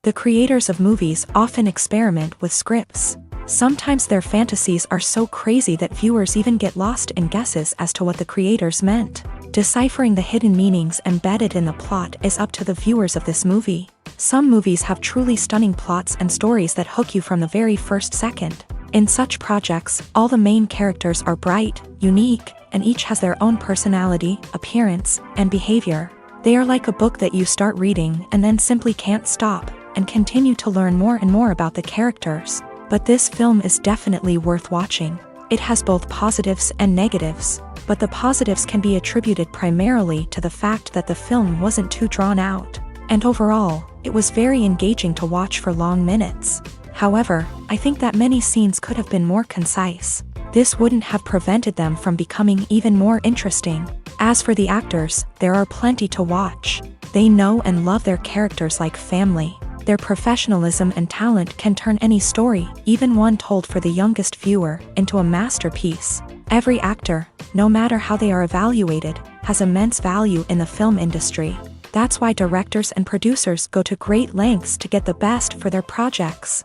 The creators of movies often experiment with scripts. Sometimes their fantasies are so crazy that viewers even get lost in guesses as to what the creators meant. Deciphering the hidden meanings embedded in the plot is up to the viewers of this movie. Some movies have truly stunning plots and stories that hook you from the very first second. In such projects, all the main characters are bright, unique, and each has their own personality, appearance, and behavior. They are like a book that you start reading and then simply can't stop, and continue to learn more and more about the characters. But this film is definitely worth watching. It has both positives and negatives, but the positives can be attributed primarily to the fact that the film wasn't too drawn out, and overall, it was very engaging to watch for long minutes. However, I think that many scenes could have been more concise. This wouldn't have prevented them from becoming even more interesting. As for the actors, there are plenty to watch. They know and love their characters like family. Their professionalism and talent can turn any story, even one told for the youngest viewer, into a masterpiece. Every actor, no matter how they are evaluated, has immense value in the film industry. That's why directors and producers go to great lengths to get the best for their projects.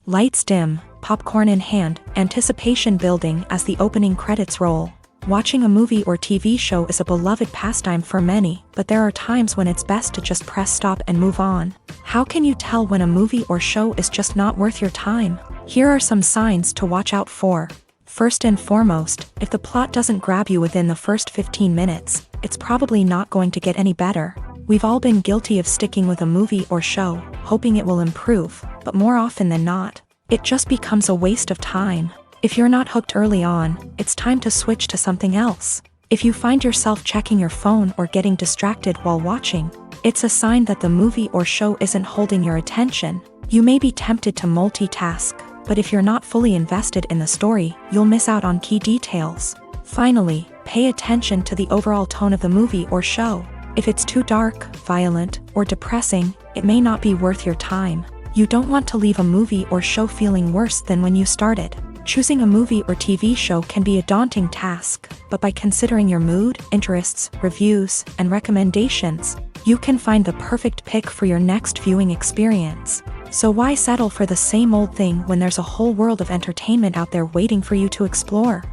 Lights dim, popcorn in hand, anticipation building as the opening credits roll. Watching a movie or TV show is a beloved pastime for many, but there are times when it's best to just press stop and move on. How can you tell when a movie or show is just not worth your time? Here are some signs to watch out for. First and foremost, if the plot doesn't grab you within the first 15 minutes, it's probably not going to get any better. We've all been guilty of sticking with a movie or show, hoping it will improve, but more often than not, it just becomes a waste of time. If you're not hooked early on, it's time to switch to something else. If you find yourself checking your phone or getting distracted while watching, it's a sign that the movie or show isn't holding your attention. You may be tempted to multitask, but if you're not fully invested in the story, you'll miss out on key details. Finally, pay attention to the overall tone of the movie or show. If it's too dark, violent, or depressing, it may not be worth your time. You don't want to leave a movie or show feeling worse than when you started. Choosing a movie or TV show can be a daunting task, but by considering your mood, interests, reviews, and recommendations, you can find the perfect pick for your next viewing experience. So why settle for the same old thing when there's a whole world of entertainment out there waiting for you to explore?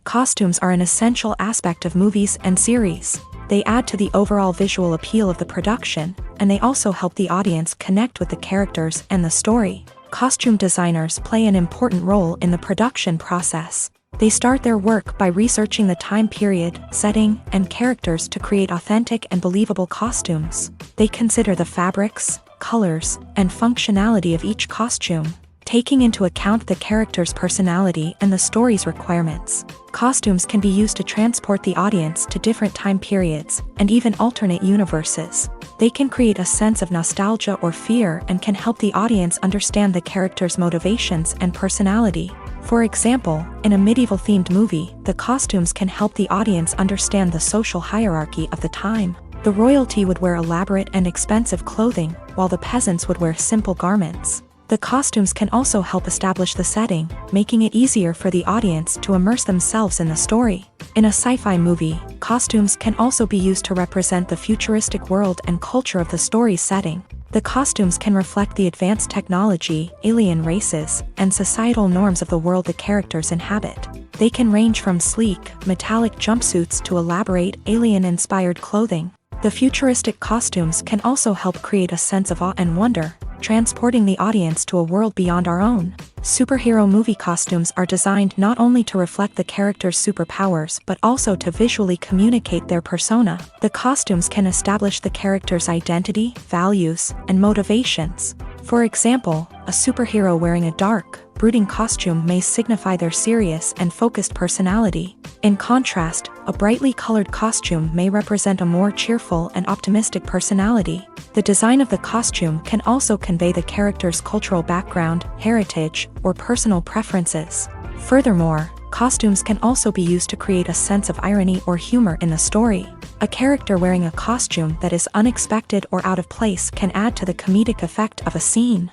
Costumes are an essential aspect of movies and series. They add to the overall visual appeal of the production, and they also help the audience connect with the characters and the story. Costume designers play an important role in the production process. They start their work by researching the time period, setting, and characters to create authentic and believable costumes. They consider the fabrics, colors, and functionality of each costume, taking into account the character's personality and the story's requirements. Costumes can be used to transport the audience to different time periods, and even alternate universes. They can create a sense of nostalgia or fear and can help the audience understand the character's motivations and personality. For example, in a medieval-themed movie, the costumes can help the audience understand the social hierarchy of the time. The royalty would wear elaborate and expensive clothing, while the peasants would wear simple garments. The costumes can also help establish the setting, making it easier for the audience to immerse themselves in the story. In a sci-fi movie, costumes can also be used to represent the futuristic world and culture of the story's setting. The costumes can reflect the advanced technology, alien races, and societal norms of the world the characters inhabit. They can range from sleek, metallic jumpsuits to elaborate, alien-inspired clothing. The futuristic costumes can also help create a sense of awe and wonder, transporting the audience to a world beyond our own. Superhero movie costumes are designed not only to reflect the character's superpowers but also to visually communicate their persona. The costumes can establish the character's identity, values, and motivations. For example, a superhero wearing a dark, brooding costume may signify their serious and focused personality. In contrast, a brightly colored costume may represent a more cheerful and optimistic personality. The design of the costume can also convey the character's cultural background, heritage, or personal preferences. Furthermore, costumes can also be used to create a sense of irony or humor in the story. A character wearing a costume that is unexpected or out of place can add to the comedic effect of a scene.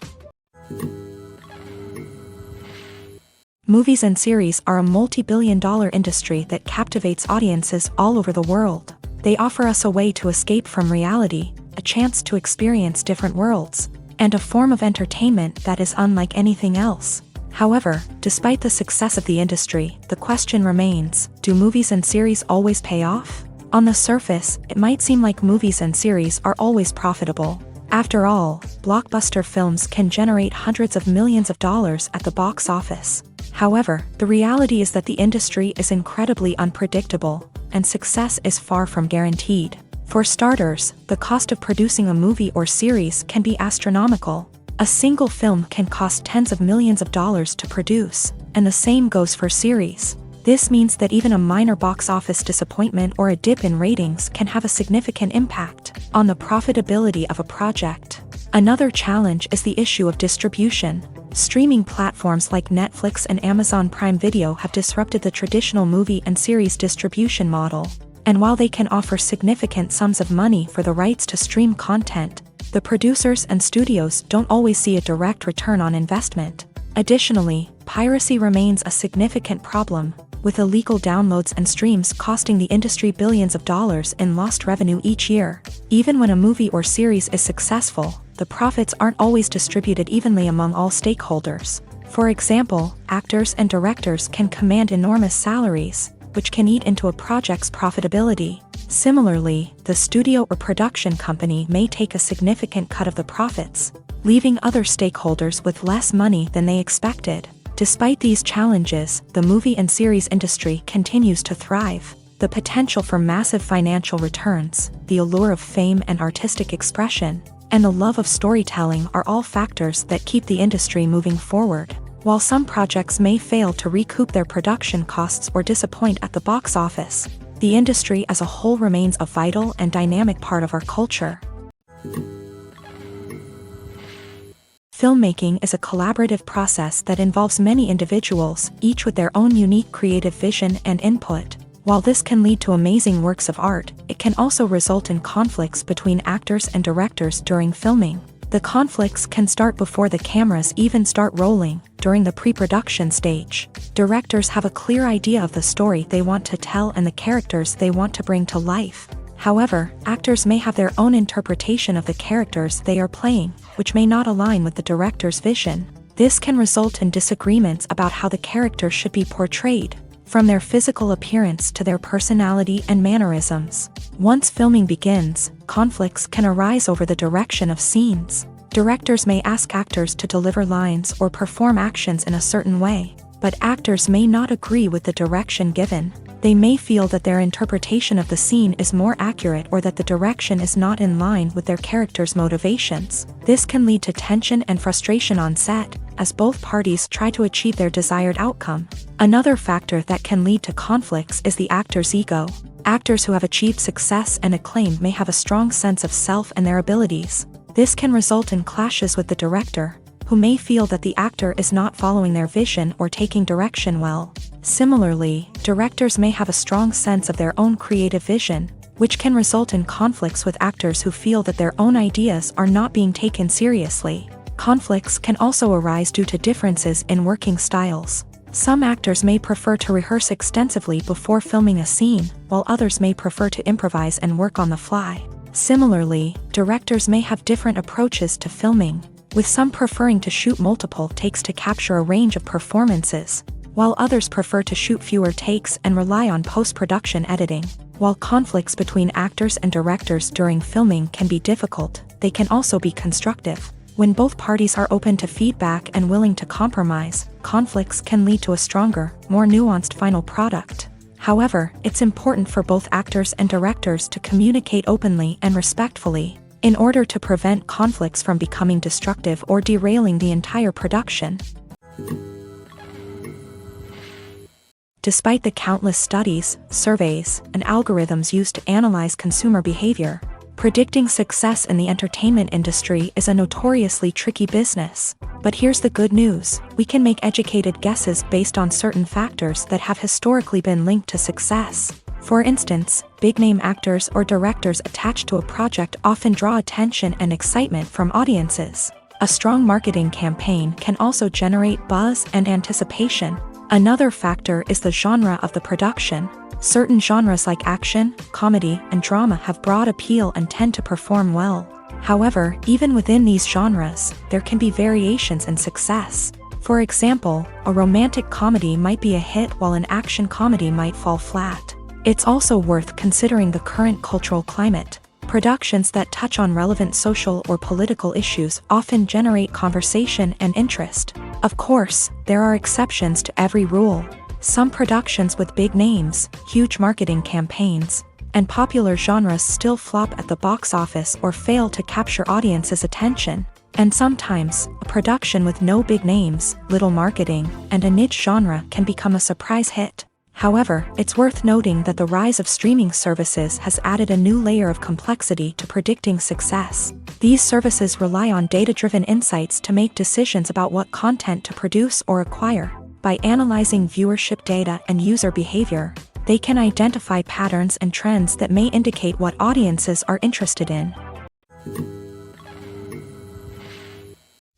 Movies and series are a multi-billion-dollar industry that captivates audiences all over the world. They offer us a way to escape from reality, a chance to experience different worlds, and a form of entertainment that is unlike anything else. However, despite the success of the industry, the question remains, do movies and series always pay off? On the surface, it might seem like movies and series are always profitable. After all, blockbuster films can generate hundreds of millions of dollars at the box office. However, the reality is that the industry is incredibly unpredictable, and success is far from guaranteed. For starters, the cost of producing a movie or series can be astronomical. A single film can cost tens of millions of dollars to produce, and the same goes for series. This means that even a minor box office disappointment or a dip in ratings can have a significant impact on the profitability of a project. Another challenge is the issue of distribution. Streaming platforms like Netflix and Amazon Prime Video have disrupted the traditional movie and series distribution model. And while they can offer significant sums of money for the rights to stream content, the producers and studios don't always see a direct return on investment. Additionally, piracy remains a significant problem, with illegal downloads and streams costing the industry billions of dollars in lost revenue each year. Even when a movie or series is successful, the profits aren't always distributed evenly among all stakeholders. For example, actors and directors can command enormous salaries, which can eat into a project's profitability. Similarly, the studio or production company may take a significant cut of the profits, leaving other stakeholders with less money than they expected. Despite these challenges, the movie and series industry continues to thrive. The potential for massive financial returns, the allure of fame and artistic expression, and the love of storytelling are all factors that keep the industry moving forward. While some projects may fail to recoup their production costs or disappoint at the box office, the industry as a whole remains a vital and dynamic part of our culture. Filmmaking is a collaborative process that involves many individuals, each with their own unique creative vision and input. While this can lead to amazing works of art, it can also result in conflicts between actors and directors during filming. The conflicts can start before the cameras even start rolling, during the pre-production stage. Directors have a clear idea of the story they want to tell and the characters they want to bring to life. However, actors may have their own interpretation of the characters they are playing, which may not align with the director's vision. This can result in disagreements about how the character should be portrayed, from their physical appearance to their personality and mannerisms. Once filming begins, conflicts can arise over the direction of scenes. Directors may ask actors to deliver lines or perform actions in a certain way, but actors may not agree with the direction given. They may feel that their interpretation of the scene is more accurate or that the direction is not in line with their character's motivations. This can lead to tension and frustration on set, as both parties try to achieve their desired outcome. Another factor that can lead to conflicts is the actor's ego. Actors who have achieved success and acclaim may have a strong sense of self and their abilities. This can result in clashes with the director, who may feel that the actor is not following their vision or taking direction well. Similarly, directors may have a strong sense of their own creative vision, which can result in conflicts with actors who feel that their own ideas are not being taken seriously. Conflicts can also arise due to differences in working styles. Some actors may prefer to rehearse extensively before filming a scene, while others may prefer to improvise and work on the fly. Similarly, directors may have different approaches to filming, with some preferring to shoot multiple takes to capture a range of performances, while others prefer to shoot fewer takes and rely on post-production editing. While conflicts between actors and directors during filming can be difficult, they can also be constructive. When both parties are open to feedback and willing to compromise, conflicts can lead to a stronger, more nuanced final product. However, it's important for both actors and directors to communicate openly and respectfully, in order to prevent conflicts from becoming destructive or derailing the entire production. Despite the countless studies, surveys, and algorithms used to analyze consumer behavior, predicting success in the entertainment industry is a notoriously tricky business. But here's the good news: we can make educated guesses based on certain factors that have historically been linked to success. For instance, big-name actors or directors attached to a project often draw attention and excitement from audiences. A strong marketing campaign can also generate buzz and anticipation. Another factor is the genre of the production. Certain genres like action, comedy, and drama have broad appeal and tend to perform well. However, even within these genres, there can be variations in success. For example, a romantic comedy might be a hit while an action comedy might fall flat. It's also worth considering the current cultural climate. Productions that touch on relevant social or political issues often generate conversation and interest. Of course, there are exceptions to every rule. Some productions with big names, huge marketing campaigns, and popular genres still flop at the box office or fail to capture audiences' attention. And sometimes, a production with no big names, little marketing, and a niche genre can become a surprise hit. However, it's worth noting that the rise of streaming services has added a new layer of complexity to predicting success. These services rely on data-driven insights to make decisions about what content to produce or acquire. By analyzing viewership data and user behavior, they can identify patterns and trends that may indicate what audiences are interested in.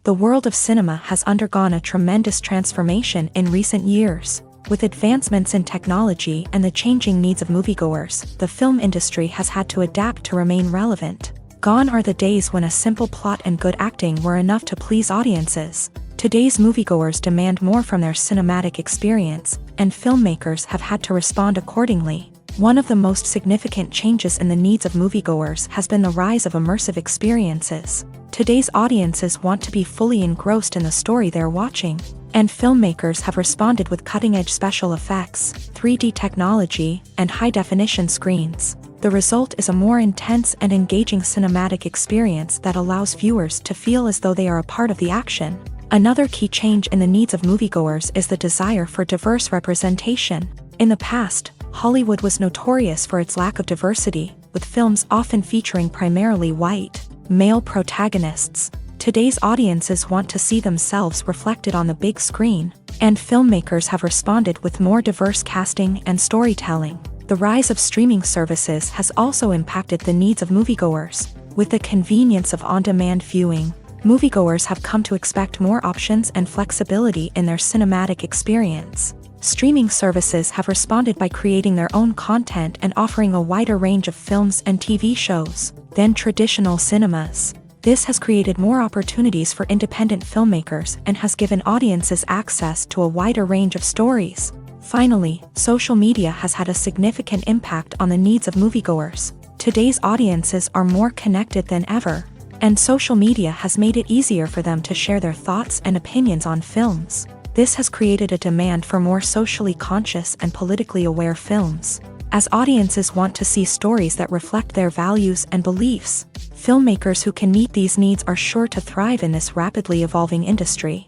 The world of cinema has undergone a tremendous transformation in recent years. With advancements in technology and the changing needs of moviegoers, the film industry has had to adapt to remain relevant. Gone are the days when a simple plot and good acting were enough to please audiences. Today's moviegoers demand more from their cinematic experience, and filmmakers have had to respond accordingly. One of the most significant changes in the needs of moviegoers has been the rise of immersive experiences. Today's audiences want to be fully engrossed in the story they're watching, and filmmakers have responded with cutting-edge special effects, 3D technology, and high-definition screens. The result is a more intense and engaging cinematic experience that allows viewers to feel as though they are a part of the action. Another key change in the needs of moviegoers is the desire for diverse representation. In the past, Hollywood was notorious for its lack of diversity, with films often featuring primarily white, male protagonists. Today's audiences want to see themselves reflected on the big screen, and filmmakers have responded with more diverse casting and storytelling. The rise of streaming services has also impacted the needs of moviegoers. With the convenience of on-demand viewing, moviegoers have come to expect more options and flexibility in their cinematic experience. Streaming services have responded by creating their own content and offering a wider range of films and TV shows than traditional cinemas. This has created more opportunities for independent filmmakers and has given audiences access to a wider range of stories. Finally, social media has had a significant impact on the needs of moviegoers. Today's audiences are more connected than ever, and social media has made it easier for them to share their thoughts and opinions on films. This has created a demand for more socially conscious and politically aware films. As audiences want to see stories that reflect their values and beliefs, filmmakers who can meet these needs are sure to thrive in this rapidly evolving industry.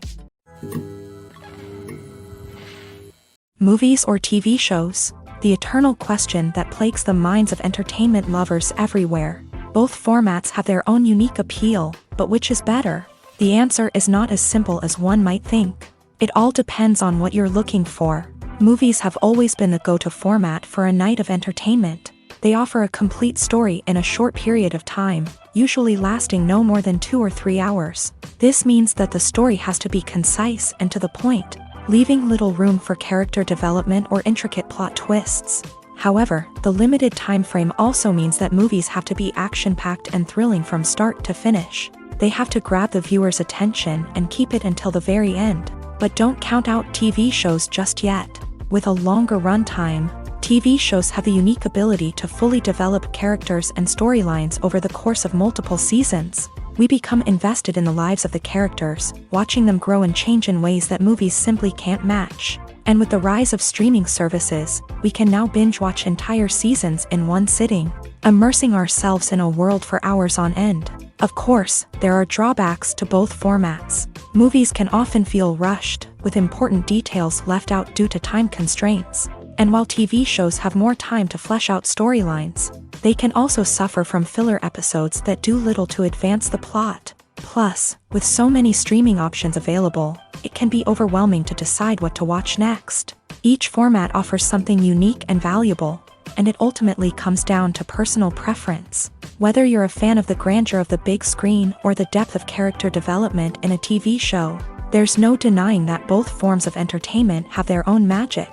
Movies or TV shows? The eternal question that plagues the minds of entertainment lovers everywhere. Both formats have their own unique appeal, but which is better? The answer is not as simple as one might think. It all depends on what you're looking for. Movies have always been the go-to format for a night of entertainment. They offer a complete story in a short period of time, usually lasting no more than 2 or 3 hours. This means that the story has to be concise and to the point, leaving little room for character development or intricate plot twists. However, the limited time frame also means that movies have to be action-packed and thrilling from start to finish. They have to grab the viewer's attention and keep it until the very end. But don't count out TV shows just yet. With a longer runtime, TV shows have the unique ability to fully develop characters and storylines over the course of multiple seasons. We become invested in the lives of the characters, watching them grow and change in ways that movies simply can't match. And with the rise of streaming services, we can now binge-watch entire seasons in one sitting, immersing ourselves in a world for hours on end. Of course, there are drawbacks to both formats. Movies can often feel rushed, with important details left out due to time constraints. And while TV shows have more time to flesh out storylines, they can also suffer from filler episodes that do little to advance the plot. Plus, with so many streaming options available, it can be overwhelming to decide what to watch next. Each format offers something unique and valuable, and it ultimately comes down to personal preference. Whether you're a fan of the grandeur of the big screen or the depth of character development in a TV show, there's no denying that both forms of entertainment have their own magic.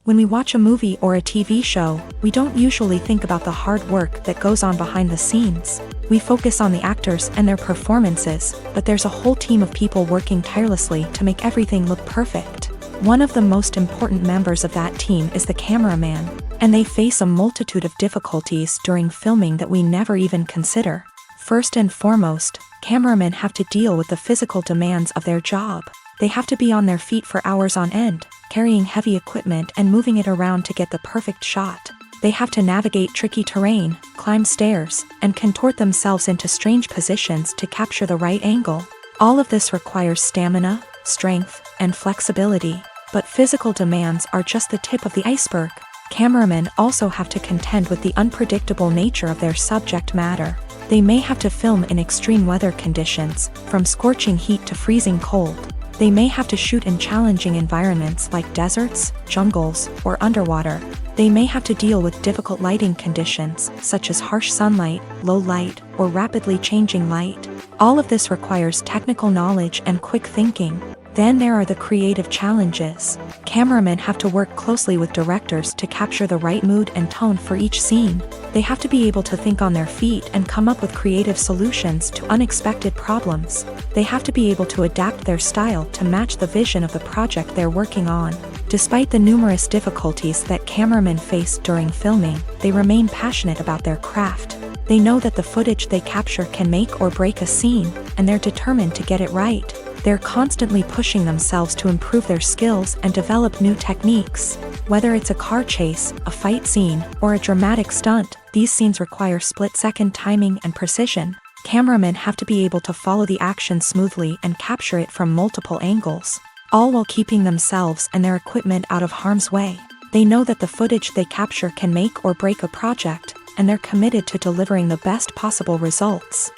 When we watch a movie or a TV show, we don't usually think about the hard work that goes on behind the scenes. We focus on the actors and their performances, but there's a whole team of people working tirelessly to make everything look perfect. One of the most important members of that team is the cameraman, and they face a multitude of difficulties during filming that we never even consider. First and foremost, cameramen have to deal with the physical demands of their job. They have to be on their feet for hours on end, carrying heavy equipment and moving it around to get the perfect shot. They have to navigate tricky terrain, climb stairs, and contort themselves into strange positions to capture the right angle. All of this requires stamina, strength, and flexibility. But physical demands are just the tip of the iceberg. Cameramen also have to contend with the unpredictable nature of their subject matter. They may have to film in extreme weather conditions, from scorching heat to freezing cold. They may have to shoot in challenging environments like deserts, jungles, or underwater. They may have to deal with difficult lighting conditions, such as harsh sunlight, low light, or rapidly changing light. All of this requires technical knowledge and quick thinking. Then there are the creative challenges. Cameramen have to work closely with directors to capture the right mood and tone for each scene. They have to be able to think on their feet and come up with creative solutions to unexpected problems. They have to be able to adapt their style to match the vision of the project they're working on. Despite the numerous difficulties that cameramen face during filming, they remain passionate about their craft. They know that the footage they capture can make or break a scene, and they're determined to get it right. They're constantly pushing themselves to improve their skills and develop new techniques. Whether it's a car chase, a fight scene, or a dramatic stunt, these scenes require split-second timing and precision. Cameramen have to be able to follow the action smoothly and capture it from multiple angles, all while keeping themselves and their equipment out of harm's way. They know that the footage they capture can make or break a project, and they're committed to delivering the best possible results.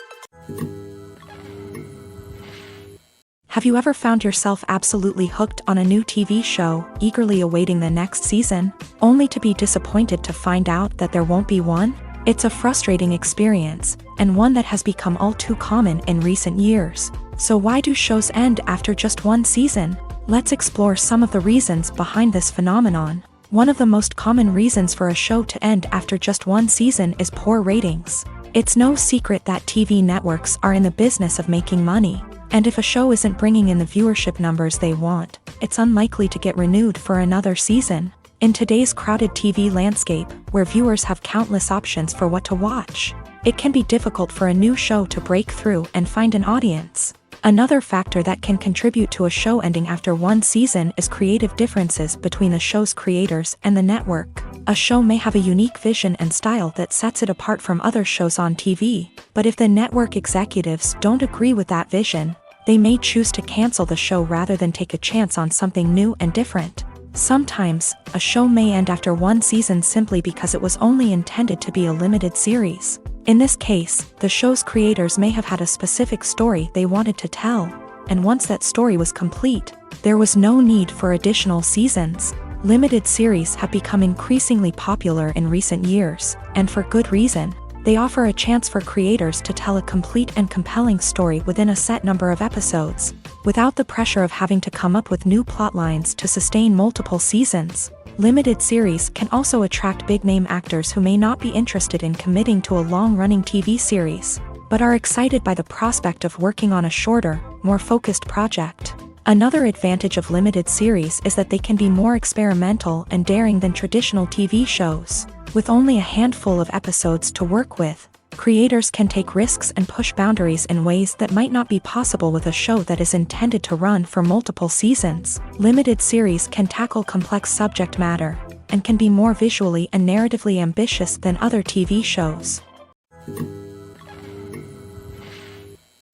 Have you ever found yourself absolutely hooked on a new TV show, eagerly awaiting the next season, only to be disappointed to find out that there won't be one? It's a frustrating experience, and one that has become all too common in recent years. So why do shows end after just one season? Let's explore some of the reasons behind this phenomenon. One of the most common reasons for a show to end after just one season is poor ratings. It's no secret that TV networks are in the business of making money. And if a show isn't bringing in the viewership numbers they want, it's unlikely to get renewed for another season. In today's crowded TV landscape, where viewers have countless options for what to watch, it can be difficult for a new show to break through and find an audience. Another factor that can contribute to a show ending after one season is creative differences between the show's creators and the network. A show may have a unique vision and style that sets it apart from other shows on TV, but if the network executives don't agree with that vision, they may choose to cancel the show rather than take a chance on something new and different. Sometimes, a show may end after one season simply because it was only intended to be a limited series. In this case, the show's creators may have had a specific story they wanted to tell, and once that story was complete, there was no need for additional seasons. Limited series have become increasingly popular in recent years, and for good reason. They offer a chance for creators to tell a complete and compelling story within a set number of episodes, without the pressure of having to come up with new plotlines to sustain multiple seasons. Limited series can also attract big-name actors who may not be interested in committing to a long-running TV series. but are excited by the prospect of working on a shorter, more focused project. Another advantage of limited series is that they can be more experimental and daring than traditional TV shows. With only a handful of episodes to work with, creators can take risks and push boundaries in ways that might not be possible with a show that is intended to run for multiple seasons. Limited series can tackle complex subject matter, and can be more visually and narratively ambitious than other TV shows.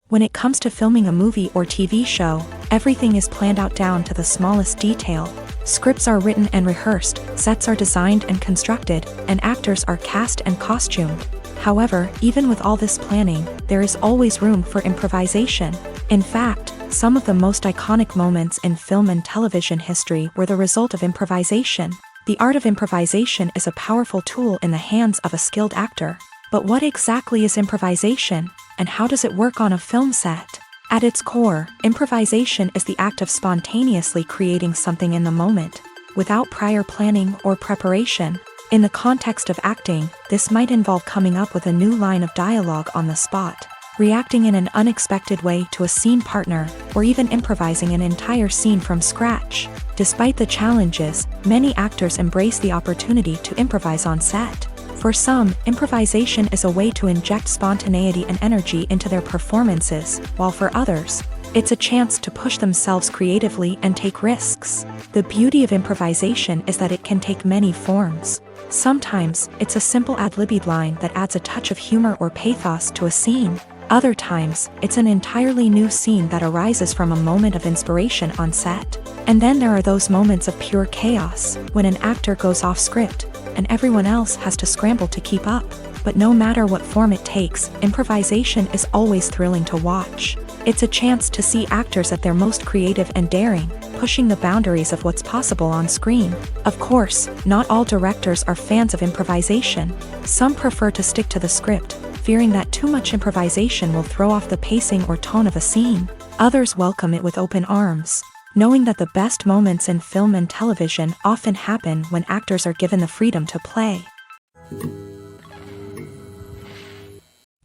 When it comes to filming a movie or TV show, everything is planned out down to the smallest detail. Scripts are written and rehearsed, sets are designed and constructed, and actors are cast and costumed. However, even with all this planning, there is always room for improvisation. In fact, some of the most iconic moments in film and television history were the result of improvisation. The art of improvisation is a powerful tool in the hands of a skilled actor. But what exactly is improvisation, and how does it work on a film set? At its core, improvisation is the act of spontaneously creating something in the moment, without prior planning or preparation. In the context of acting, this might involve coming up with a new line of dialogue on the spot, reacting in an unexpected way to a scene partner, or even improvising an entire scene from scratch. Despite the challenges, many actors embrace the opportunity to improvise on set. For some, improvisation is a way to inject spontaneity and energy into their performances, while for others, it's a chance to push themselves creatively and take risks. The beauty of improvisation is that it can take many forms. Sometimes, it's a simple ad-libbed line that adds a touch of humor or pathos to a scene. Other times, it's an entirely new scene that arises from a moment of inspiration on set. And then there are those moments of pure chaos, when an actor goes off script, and everyone else has to scramble to keep up. But no matter what form it takes, improvisation is always thrilling to watch. It's a chance to see actors at their most creative and daring, pushing the boundaries of what's possible on screen. Of course, not all directors are fans of improvisation. Some prefer to stick to the script, fearing that too much improvisation will throw off the pacing or tone of a scene. Others welcome it with open arms, knowing that the best moments in film and television often happen when actors are given the freedom to play.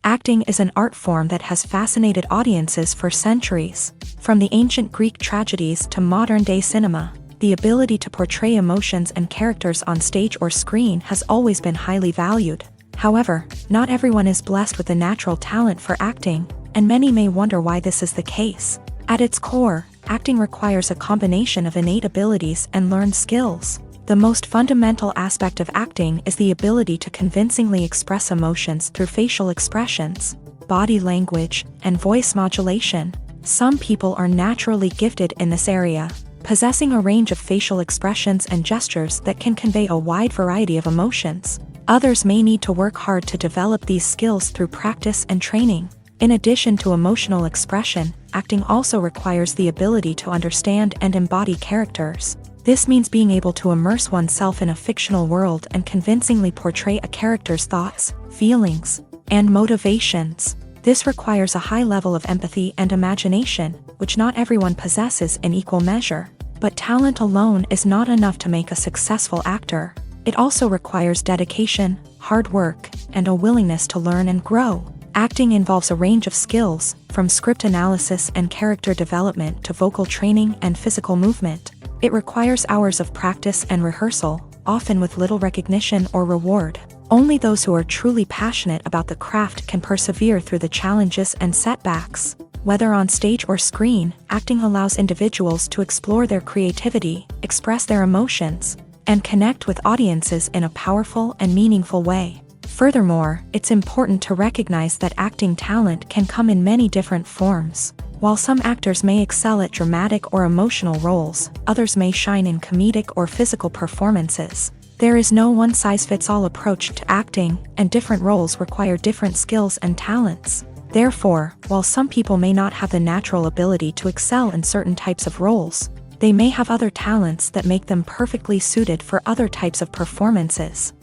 Acting is an art form that has fascinated audiences for centuries. From the ancient Greek tragedies to modern-day cinema, the ability to portray emotions and characters on stage or screen has always been highly valued. However, not everyone is blessed with a natural talent for acting, and many may wonder why this is the case. At its core, acting requires a combination of innate abilities and learned skills. The most fundamental aspect of acting is the ability to convincingly express emotions through facial expressions, body language, and voice modulation. Some people are naturally gifted in this area, possessing a range of facial expressions and gestures that can convey a wide variety of emotions. Others may need to work hard to develop these skills through practice and training. In addition to emotional expression, acting also requires the ability to understand and embody characters. This means being able to immerse oneself in a fictional world and convincingly portray a character's thoughts, feelings, and motivations. This requires a high level of empathy and imagination, which not everyone possesses in equal measure. But talent alone is not enough to make a successful actor. It also requires dedication, hard work, and a willingness to learn and grow. Acting involves a range of skills, from script analysis and character development to vocal training and physical movement. It requires hours of practice and rehearsal, often with little recognition or reward. Only those who are truly passionate about the craft can persevere through the challenges and setbacks. Whether on stage or screen, acting allows individuals to explore their creativity, express their emotions, and connect with audiences in a powerful and meaningful way. Furthermore, it's important to recognize that acting talent can come in many different forms. While some actors may excel at dramatic or emotional roles, others may shine in comedic or physical performances. There is no one-size-fits-all approach to acting, and different roles require different skills and talents. Therefore, while some people may not have the natural ability to excel in certain types of roles, they may have other talents that make them perfectly suited for other types of performances.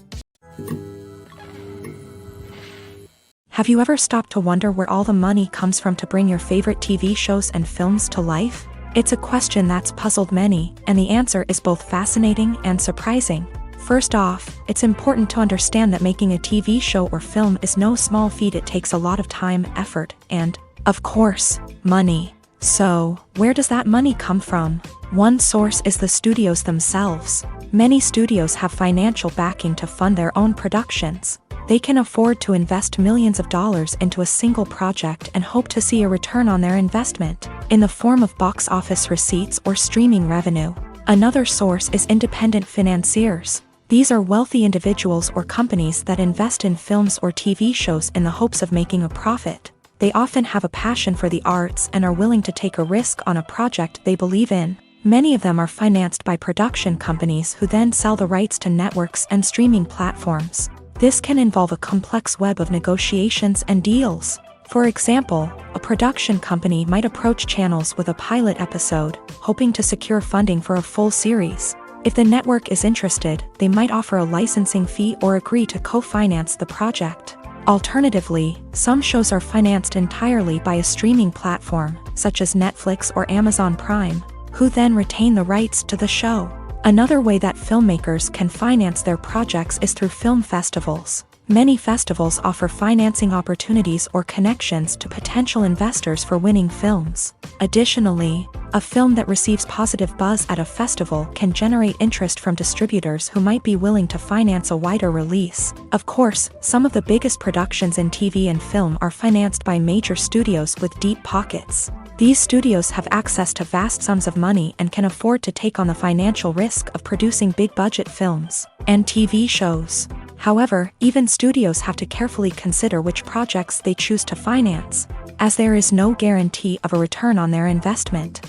Have you ever stopped to wonder where all the money comes from to bring your favorite TV shows and films to life? It's a question that's puzzled many, and the answer is both fascinating and surprising. First off, it's important to understand that making a TV show or film is no small feat. It takes a lot of time, effort, and, of course, money. So, where does that money come from? One source is the studios themselves. Many studios have financial backing to fund their own productions. They can afford to invest millions of dollars into a single project and hope to see a return on their investment, in the form of box office receipts or streaming revenue. Another source is independent financiers. These are wealthy individuals or companies that invest in films or TV shows in the hopes of making a profit. They often have a passion for the arts and are willing to take a risk on a project they believe in. Many of them are financed by production companies who then sell the rights to networks and streaming platforms. This can involve a complex web of negotiations and deals. For example, a production company might approach channels with a pilot episode, hoping to secure funding for a full series. If the network is interested, they might offer a licensing fee or agree to co-finance the project. Alternatively, some shows are financed entirely by a streaming platform, such as Netflix or Amazon Prime, who then retain the rights to the show. Another way that filmmakers can finance their projects is through film festivals. Many festivals offer financing opportunities or connections to potential investors for winning films. Additionally, a film that receives positive buzz at a festival can generate interest from distributors who might be willing to finance a wider release. Of course, some of the biggest productions in TV and film are financed by major studios with deep pockets. These studios have access to vast sums of money and can afford to take on the financial risk of producing big-budget films and TV shows. However, even studios have to carefully consider which projects they choose to finance, as there is no guarantee of a return on their investment.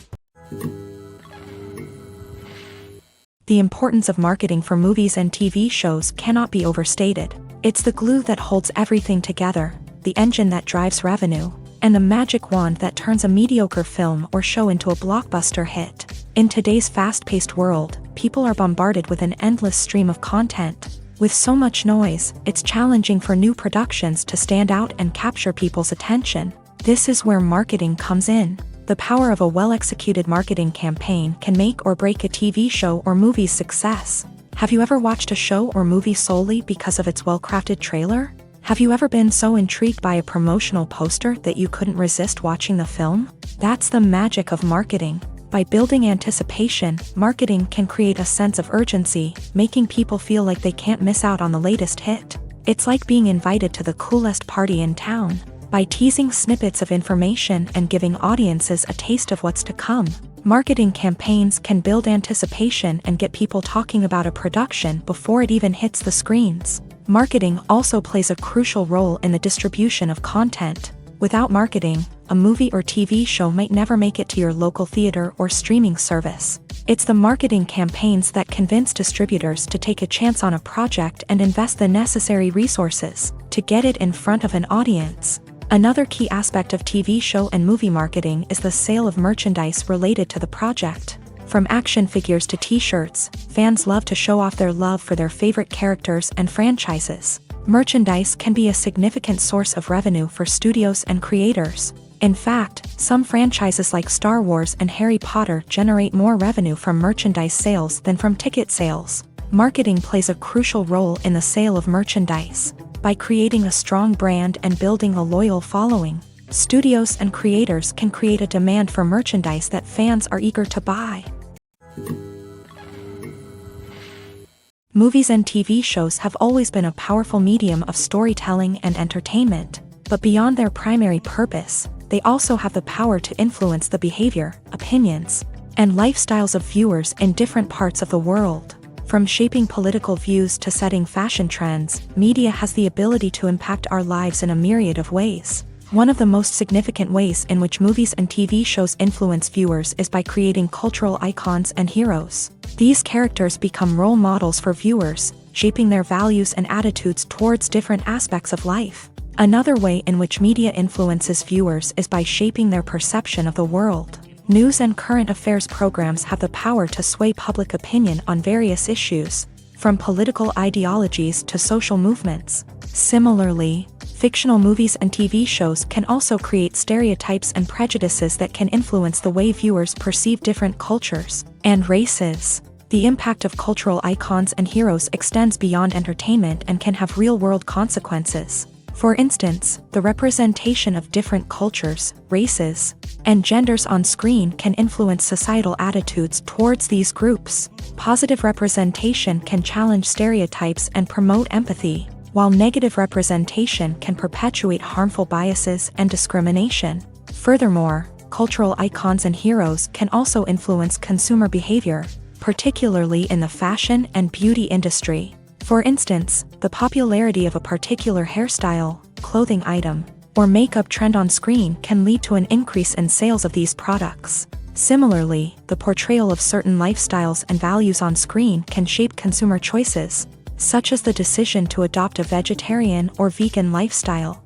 The importance of marketing for movies and TV shows cannot be overstated. It's the glue that holds everything together, the engine that drives revenue, and the magic wand that turns a mediocre film or show into a blockbuster hit. In today's fast-paced world, people are bombarded with an endless stream of content. With so much noise, it's challenging for new productions to stand out and capture people's attention. This is where marketing comes in. The power of a well-executed marketing campaign can make or break a TV show or movie's success. Have you ever watched a show or movie solely because of its well-crafted trailer? Have you ever been so intrigued by a promotional poster that you couldn't resist watching the film? That's the magic of marketing. By building anticipation, marketing can create a sense of urgency, making people feel like they can't miss out on the latest hit. It's like being invited to the coolest party in town. By teasing snippets of information and giving audiences a taste of what's to come, marketing campaigns can build anticipation and get people talking about a production before it even hits the screens. Marketing also plays a crucial role in the distribution of content. Without marketing, a movie or TV show might never make it to your local theater or streaming service. It's the marketing campaigns that convince distributors to take a chance on a project and invest the necessary resources to get it in front of an audience. Another key aspect of TV show and movie marketing is the sale of merchandise related to the project. From action figures to t-shirts, fans love to show off their love for their favorite characters and franchises. Merchandise can be a significant source of revenue for studios and creators. In fact, some franchises like Star Wars and Harry Potter generate more revenue from merchandise sales than from ticket sales. Marketing plays a crucial role in the sale of merchandise. By creating a strong brand and building a loyal following, studios and creators can create a demand for merchandise that fans are eager to buy. Movies and TV shows have always been a powerful medium of storytelling and entertainment, but beyond their primary purpose, they also have the power to influence the behavior, opinions, and lifestyles of viewers in different parts of the world. From shaping political views to setting fashion trends, media has the ability to impact our lives in a myriad of ways. One of the most significant ways in which movies and TV shows influence viewers is by creating cultural icons and heroes. These characters become role models for viewers, shaping their values and attitudes towards different aspects of life. Another way in which media influences viewers is by shaping their perception of the world. News and current affairs programs have the power to sway public opinion on various issues, from political ideologies to social movements. Similarly, fictional movies and TV shows can also create stereotypes and prejudices that can influence the way viewers perceive different cultures and races. The impact of cultural icons and heroes extends beyond entertainment and can have real-world consequences. For instance, the representation of different cultures, races, and genders on screen can influence societal attitudes towards these groups. Positive representation can challenge stereotypes and promote empathy, while negative representation can perpetuate harmful biases and discrimination. Furthermore, cultural icons and heroes can also influence consumer behavior, particularly in the fashion and beauty industry. For instance, the popularity of a particular hairstyle, clothing item, or makeup trend on screen can lead to an increase in sales of these products. Similarly, the portrayal of certain lifestyles and values on screen can shape consumer choices, such as the decision to adopt a vegetarian or vegan lifestyle.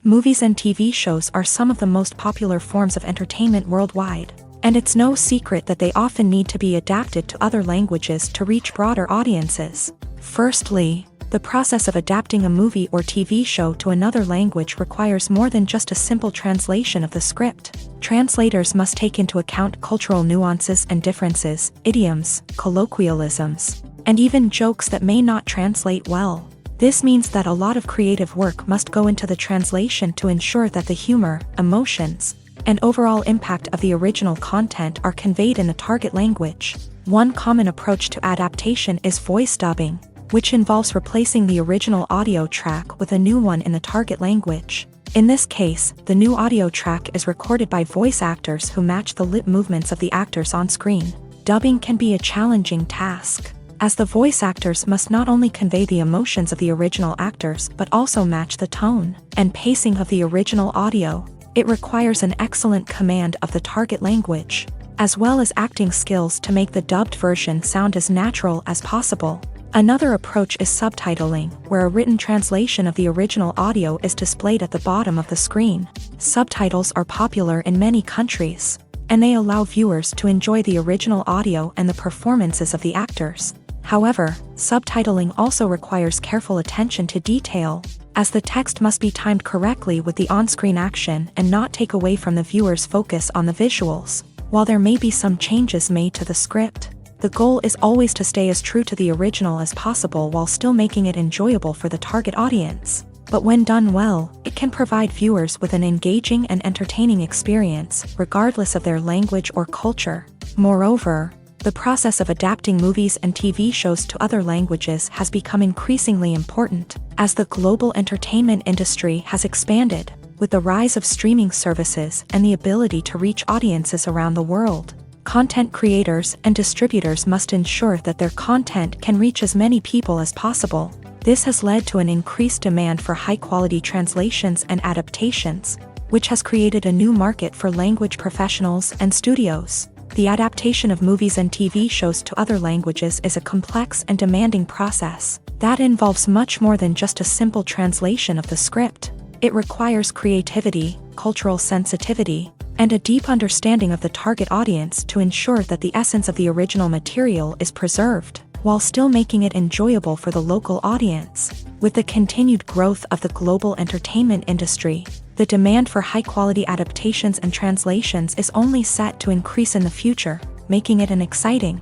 Movies and TV shows are some of the most popular forms of entertainment worldwide, and it's no secret that they often need to be adapted to other languages to reach broader audiences. Firstly, the process of adapting a movie or TV show to another language requires more than just a simple translation of the script. Translators must take into account cultural nuances and differences, idioms, colloquialisms, and even jokes that may not translate well. This means that a lot of creative work must go into the translation to ensure that the humor, emotions, and overall impact of the original content are conveyed in the target language. One common approach to adaptation is voice dubbing, which involves replacing the original audio track with a new one in the target language. In this case, the new audio track is recorded by voice actors who match the lip movements of the actors on screen. Dubbing can be a challenging task, as the voice actors must not only convey the emotions of the original actors but also match the tone and pacing of the original audio. It requires an excellent command of the target language, as well as acting skills to make the dubbed version sound as natural as possible. Another approach is subtitling, where a written translation of the original audio is displayed at the bottom of the screen. Subtitles are popular in many countries, and they allow viewers to enjoy the original audio and the performances of the actors. However, subtitling also requires careful attention to detail, as the text must be timed correctly with the on-screen action and not take away from the viewer's focus on the visuals. While there may be some changes made to the script, the goal is always to stay as true to the original as possible while still making it enjoyable for the target audience. But when done well, it can provide viewers with an engaging and entertaining experience, regardless of their language or culture. Moreover, the process of adapting movies and TV shows to other languages has become increasingly important, as the global entertainment industry has expanded, with the rise of streaming services and the ability to reach audiences around the world. Content creators and distributors must ensure that their content can reach as many people as possible. This has led to an increased demand for high-quality translations and adaptations, which has created a new market for language professionals and studios. The adaptation of movies and TV shows to other languages is a complex and demanding process that involves much more than just a simple translation of the script. It requires creativity, cultural sensitivity, and a deep understanding of the target audience to ensure that the essence of the original material is preserved, while still making it enjoyable for the local audience. With the continued growth of the global entertainment industry, the demand for high-quality adaptations and translations is only set to increase in the future, making it an exciting.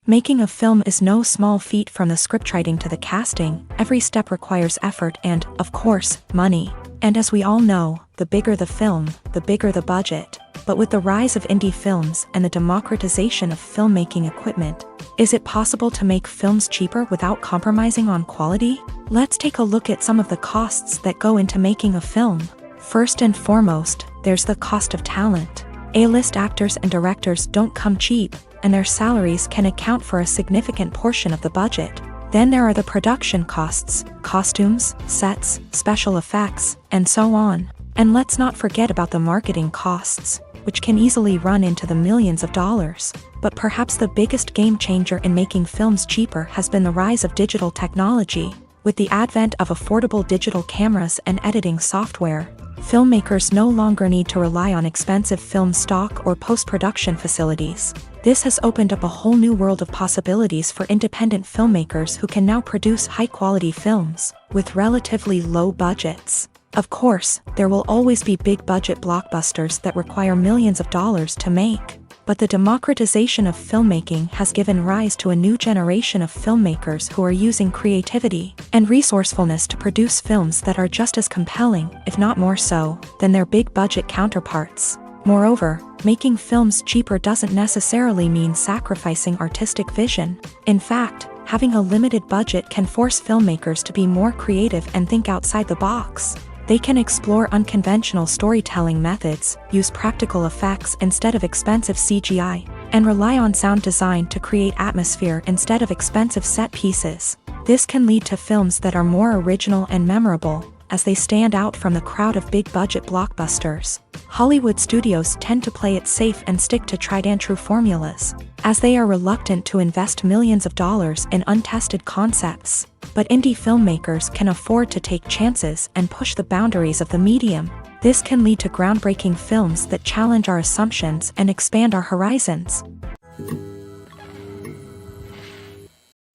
Making a film is no small feat. From the scriptwriting to the casting, every step requires effort and, of course, money. And as we all know, the bigger the film, the bigger the budget. But with the rise of indie films and the democratization of filmmaking equipment, is it possible to make films cheaper without compromising on quality? Let's take a look at some of the costs that go into making a film. First and foremost, there's the cost of talent. A-list actors and directors don't come cheap, and their salaries can account for a significant portion of the budget. Then there are the production costs, costumes, sets, special effects, and so on. And let's not forget about the marketing costs, which can easily run into the millions of dollars. But perhaps the biggest game changer in making films cheaper has been the rise of digital technology. With the advent of affordable digital cameras and editing software, filmmakers no longer need to rely on expensive film stock or post-production facilities. This has opened up a whole new world of possibilities for independent filmmakers who can now produce high-quality films with relatively low budgets. Of course, there will always be big-budget blockbusters that require millions of dollars to make. But the democratization of filmmaking has given rise to a new generation of filmmakers who are using creativity and resourcefulness to produce films that are just as compelling, if not more so, than their big-budget counterparts. Moreover, making films cheaper doesn't necessarily mean sacrificing artistic vision. In fact, having a limited budget can force filmmakers to be more creative and think outside the box. They can explore unconventional storytelling methods, use practical effects instead of expensive CGI, and rely on sound design to create atmosphere instead of expensive set pieces. This can lead to films that are more original and memorable, as they stand out from the crowd of big-budget blockbusters. Hollywood studios tend to play it safe and stick to tried-and-true formulas, as they are reluctant to invest millions of dollars in untested concepts. But indie filmmakers can afford to take chances and push the boundaries of the medium. This can lead to groundbreaking films that challenge our assumptions and expand our horizons.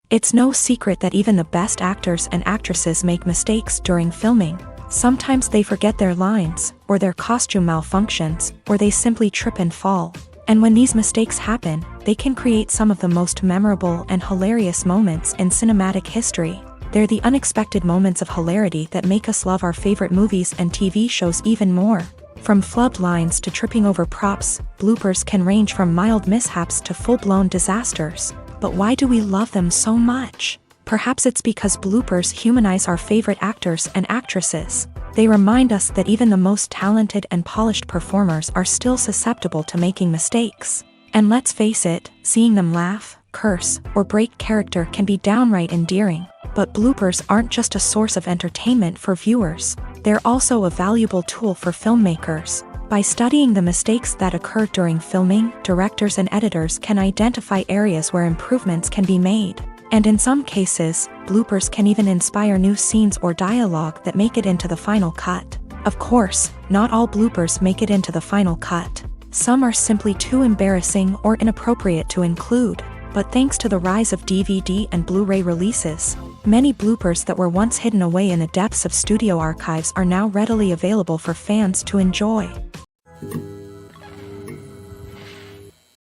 It's no secret that even the best actors and actresses make mistakes during filming. Sometimes they forget their lines, or their costume malfunctions, or they simply trip and fall. And when these mistakes happen, they can create some of the most memorable and hilarious moments in cinematic history. They're the unexpected moments of hilarity that make us love our favorite movies and TV shows even more. From flubbed lines to tripping over props, bloopers can range from mild mishaps to full-blown disasters. But why do we love them so much? Perhaps it's because bloopers humanize our favorite actors and actresses. They remind us that even the most talented and polished performers are still susceptible to making mistakes. And let's face it, seeing them laugh, curse, or break character can be downright endearing. But bloopers aren't just a source of entertainment for viewers. They're also a valuable tool for filmmakers. By studying the mistakes that occur during filming, directors and editors can identify areas where improvements can be made. And in some cases, bloopers can even inspire new scenes or dialogue that make it into the final cut. Of course, not all bloopers make it into the final cut. Some are simply too embarrassing or inappropriate to include. But thanks to the rise of DVD and Blu-ray releases, many bloopers that were once hidden away in the depths of studio archives are now readily available for fans to enjoy.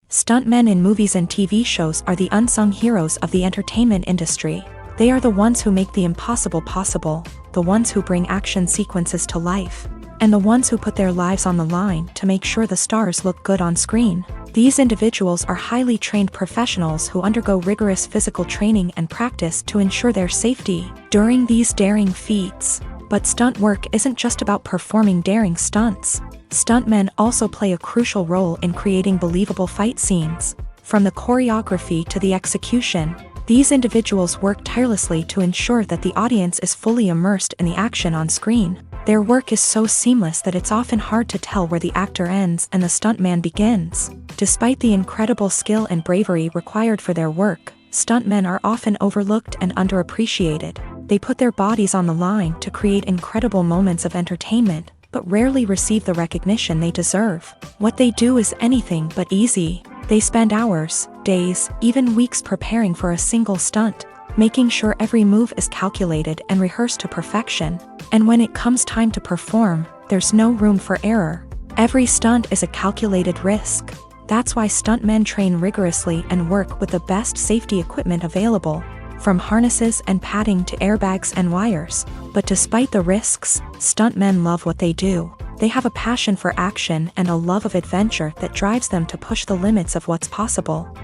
Stuntmen in movies and TV shows are the unsung heroes of the entertainment industry. They are the ones who make the impossible possible, the ones who bring action sequences to life, and the ones who put their lives on the line to make sure the stars look good on screen. These individuals are highly trained professionals who undergo rigorous physical training and practice to ensure their safety during these daring feats. But stunt work isn't just about performing daring stunts. Stuntmen also play a crucial role in creating believable fight scenes. From the choreography to the execution, these individuals work tirelessly to ensure that the audience is fully immersed in the action on screen. Their work is so seamless that it's often hard to tell where the actor ends and the stuntman begins. Despite the incredible skill and bravery required for their work, stuntmen are often overlooked and underappreciated. They put their bodies on the line to create incredible moments of entertainment, but rarely receive the recognition they deserve. What they do is anything but easy. They spend hours, days, even weeks preparing for a single stunt, making sure every move is calculated and rehearsed to perfection. And when it comes time to perform, there's no room for error. Every stunt is a calculated risk. That's why stuntmen train rigorously and work with the best safety equipment available, from harnesses and padding to airbags and wires. But despite the risks, stuntmen love what they do. They have a passion for action and a love of adventure that drives them to push the limits of what's possible.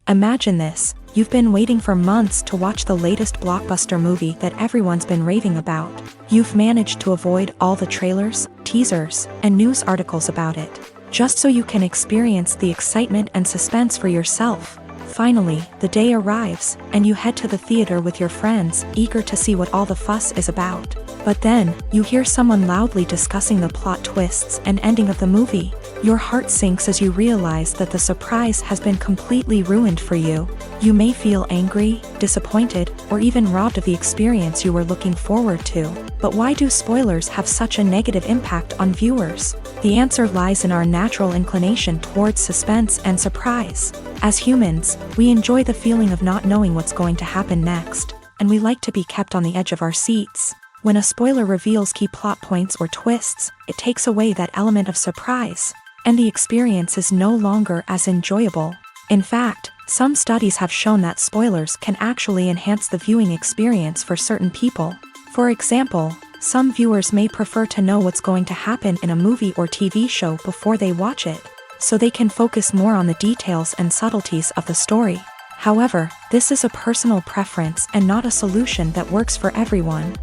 Imagine this. You've been waiting for months to watch the latest blockbuster movie that everyone's been raving about. You've managed to avoid all the trailers, teasers, and news articles about it, just so you can experience the excitement and suspense for yourself. Finally, the day arrives, and you head to the theater with your friends, eager to see what all the fuss is about. But then, you hear someone loudly discussing the plot twists and ending of the movie. Your heart sinks as you realize that the surprise has been completely ruined for you. You may feel angry, disappointed, or even robbed of the experience you were looking forward to. But why do spoilers have such a negative impact on viewers? The answer lies in our natural inclination towards suspense and surprise. As humans, we enjoy the feeling of not knowing what's going to happen next. and we like to be kept on the edge of our seats. When a spoiler reveals key plot points or twists, it takes away that element of surprise, and the experience is no longer as enjoyable. In fact, some studies have shown that spoilers can actually enhance the viewing experience for certain people. For example, some viewers may prefer to know what's going to happen in a movie or TV show before they watch it, so they can focus more on the details and subtleties of the story. However, this is a personal preference and not a solution that works for everyone.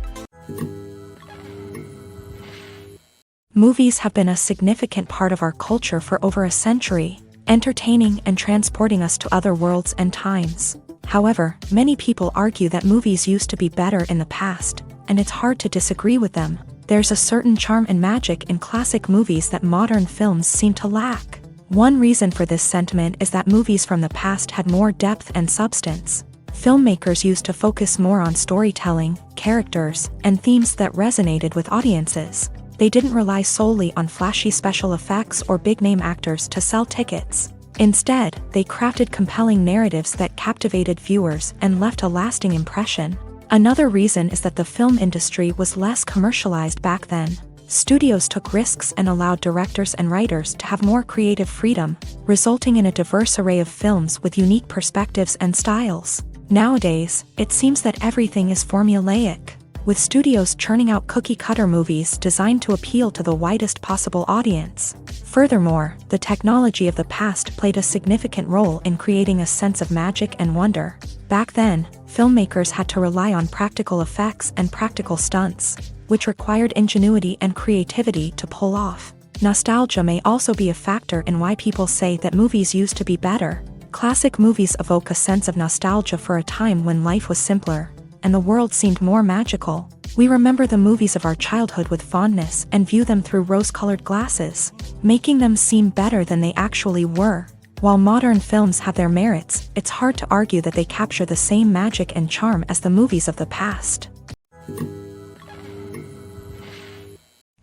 Movies have been a significant part of our culture for over a century, entertaining and transporting us to other worlds and times. However, many people argue that movies used to be better in the past, and it's hard to disagree with them. There's a certain charm and magic in classic movies that modern films seem to lack. One reason for this sentiment is that movies from the past had more depth and substance. Filmmakers used to focus more on storytelling, characters, and themes that resonated with audiences. They didn't rely solely on flashy special effects or big-name actors to sell tickets. Instead, they crafted compelling narratives that captivated viewers and left a lasting impression. Another reason is that the film industry was less commercialized back then. Studios took risks and allowed directors and writers to have more creative freedom, resulting in a diverse array of films with unique perspectives and styles. Nowadays, it seems that everything is formulaic, with studios churning out cookie-cutter movies designed to appeal to the widest possible audience. Furthermore, the technology of the past played a significant role in creating a sense of magic and wonder. Back then, filmmakers had to rely on practical effects and practical stunts, which required ingenuity and creativity to pull off. Nostalgia may also be a factor in why people say that movies used to be better. Classic movies evoke a sense of nostalgia for a time when life was simpler, and the world seemed more magical. We remember the movies of our childhood with fondness and view them through rose-colored glasses, making them seem better than they actually were. While modern films have their merits, it's hard to argue that they capture the same magic and charm as the movies of the past.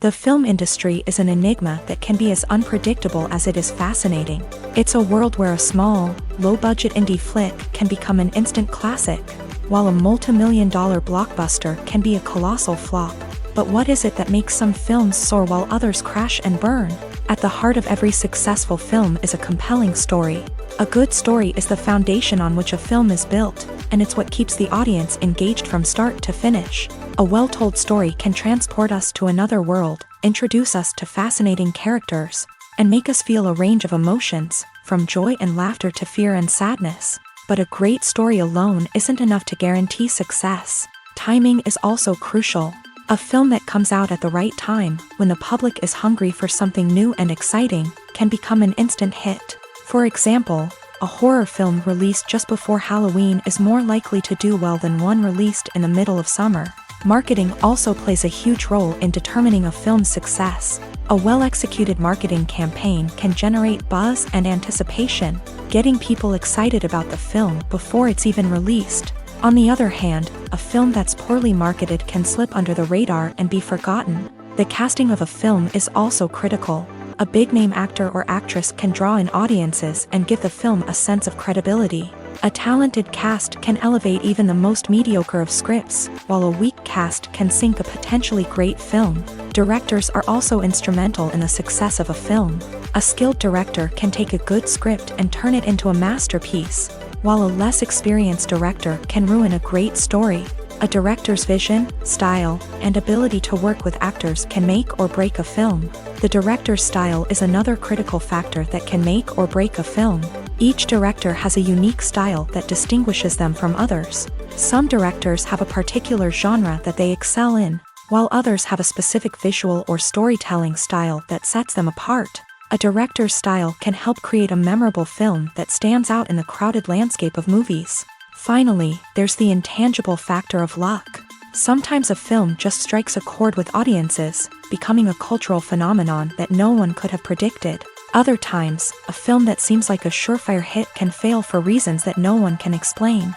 The film industry is an enigma that can be as unpredictable as it is fascinating. It's a world where a small, low-budget indie flick can become an instant classic, while a multi-million-dollar blockbuster can be a colossal flop. But what is it that makes some films soar while others crash and burn? At the heart of every successful film is a compelling story. A good story is the foundation on which a film is built, and it's what keeps the audience engaged from start to finish. A well-told story can transport us to another world, introduce us to fascinating characters, and make us feel a range of emotions, from joy and laughter to fear and sadness. But a great story alone isn't enough to guarantee success. Timing is also crucial. A film that comes out at the right time, when the public is hungry for something new and exciting, can become an instant hit. For example, a horror film released just before Halloween is more likely to do well than one released in the middle of summer. Marketing also plays a huge role in determining a film's success. A well-executed marketing campaign can generate buzz and anticipation, getting people excited about the film before it's even released. On the other hand, a film that's poorly marketed can slip under the radar and be forgotten. The casting of a film is also critical. A big-name actor or actress can draw in audiences and give the film a sense of credibility. A talented cast can elevate even the most mediocre of scripts, while a weak cast can sink a potentially great film. Directors are also instrumental in the success of a film. A skilled director can take a good script and turn it into a masterpiece, while a less experienced director can ruin a great story. A director's vision, style, and ability to work with actors can make or break a film. The director's style is another critical factor that can make or break a film. Each director has a unique style that distinguishes them from others. Some directors have a particular genre that they excel in, while others have a specific visual or storytelling style that sets them apart. A director's style can help create a memorable film that stands out in the crowded landscape of movies. Finally, there's the intangible factor of luck. Sometimes a film just strikes a chord with audiences, becoming a cultural phenomenon that no one could have predicted. Other times, a film that seems like a surefire hit can fail for reasons that no one can explain.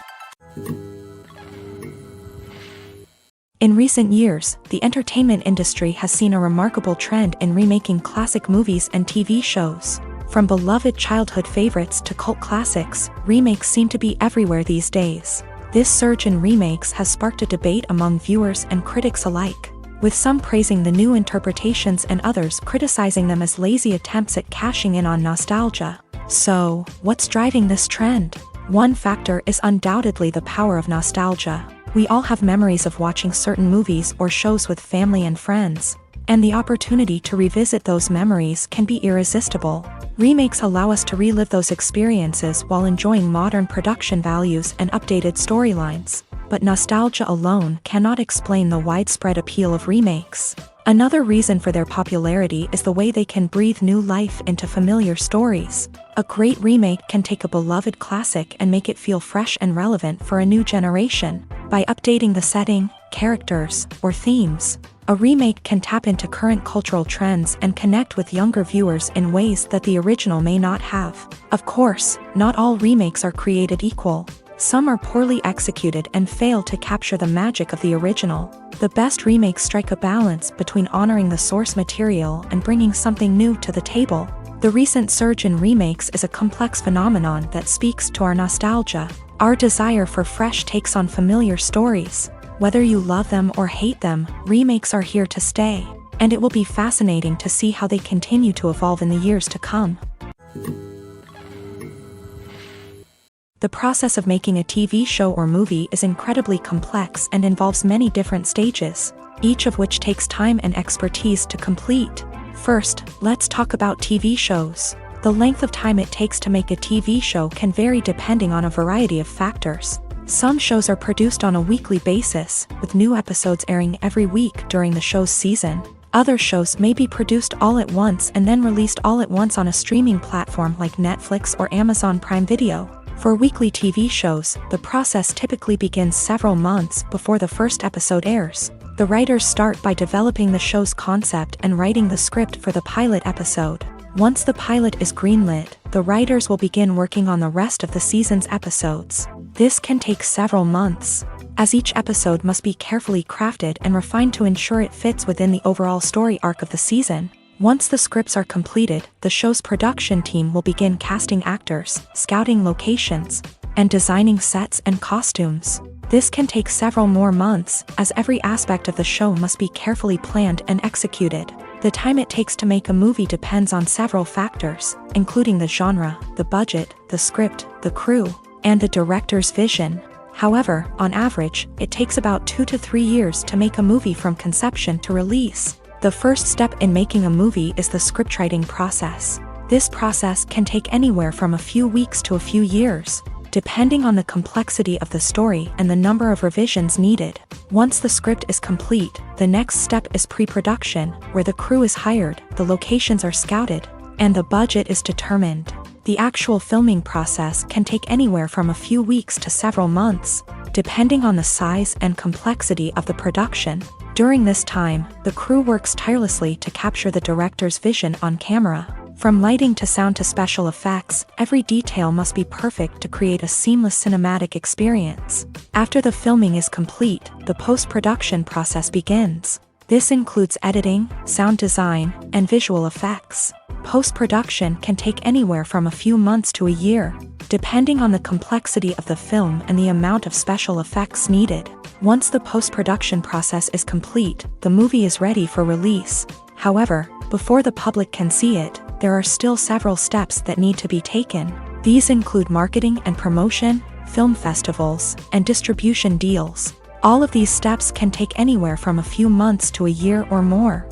In recent years, the entertainment industry has seen a remarkable trend in remaking classic movies and TV shows. From beloved childhood favorites to cult classics, remakes seem to be everywhere these days. This surge in remakes has sparked a debate among viewers and critics alike, with some praising the new interpretations and others criticizing them as lazy attempts at cashing in on nostalgia. So, what's driving this trend? One factor is undoubtedly the power of nostalgia. We all have memories of watching certain movies or shows with family and friends, and the opportunity to revisit those memories can be irresistible. Remakes allow us to relive those experiences while enjoying modern production values and updated storylines. But nostalgia alone cannot explain the widespread appeal of remakes. Another reason for their popularity is the way they can breathe new life into familiar stories. A great remake can take a beloved classic and make it feel fresh and relevant for a new generation. By updating the setting, characters, or themes, a remake can tap into current cultural trends and connect with younger viewers in ways that the original may not have. Of course, not all remakes are created equal. Some are poorly executed and fail to capture the magic of the original. The best remakes strike a balance between honoring the source material and bringing something new to the table. The recent surge in remakes is a complex phenomenon that speaks to our nostalgia, our desire for fresh takes on familiar stories. Whether you love them or hate them, remakes are here to stay, and it will be fascinating to see how they continue to evolve in the years to come. The process of making a TV show or movie is incredibly complex and involves many different stages, each of which takes time and expertise to complete. First, let's talk about TV shows. The length of time it takes to make a TV show can vary depending on a variety of factors. Some shows are produced on a weekly basis, with new episodes airing every week during the show's season. Other shows may be produced all at once and then released all at once on a streaming platform like Netflix or Amazon Prime Video. For weekly TV shows, the process typically begins several months before the first episode airs. The writers start by developing the show's concept and writing the script for the pilot episode. Once the pilot is greenlit, the writers will begin working on the rest of the season's episodes. This can take several months, as each episode must be carefully crafted and refined to ensure it fits within the overall story arc of the season. Once the scripts are completed, the show's production team will begin casting actors, scouting locations, and designing sets and costumes. This can take several more months, as every aspect of the show must be carefully planned and executed. The time it takes to make a movie depends on several factors, including the genre, the budget, the script, the crew, and the director's vision. However, on average, it takes about 2 to 3 years to make a movie from conception to release. The first step in making a movie is the scriptwriting process. This process can take anywhere from a few weeks to a few years, depending on the complexity of the story and the number of revisions needed. Once the script is complete, the next step is pre-production, where the crew is hired, the locations are scouted, and the budget is determined. The actual filming process can take anywhere from a few weeks to several months, depending on the size and complexity of the production. During this time, the crew works tirelessly to capture the director's vision on camera. From lighting to sound to special effects, every detail must be perfect to create a seamless cinematic experience. After the filming is complete, the post-production process begins. This includes editing, sound design, and visual effects. Post-production can take anywhere from a few months to a year, depending on the complexity of the film and the amount of special effects needed. Once the post-production process is complete, the movie is ready for release. However, before the public can see it, there are still several steps that need to be taken. These include marketing and promotion, film festivals, and distribution deals. All of these steps can take anywhere from a few months to a year or more.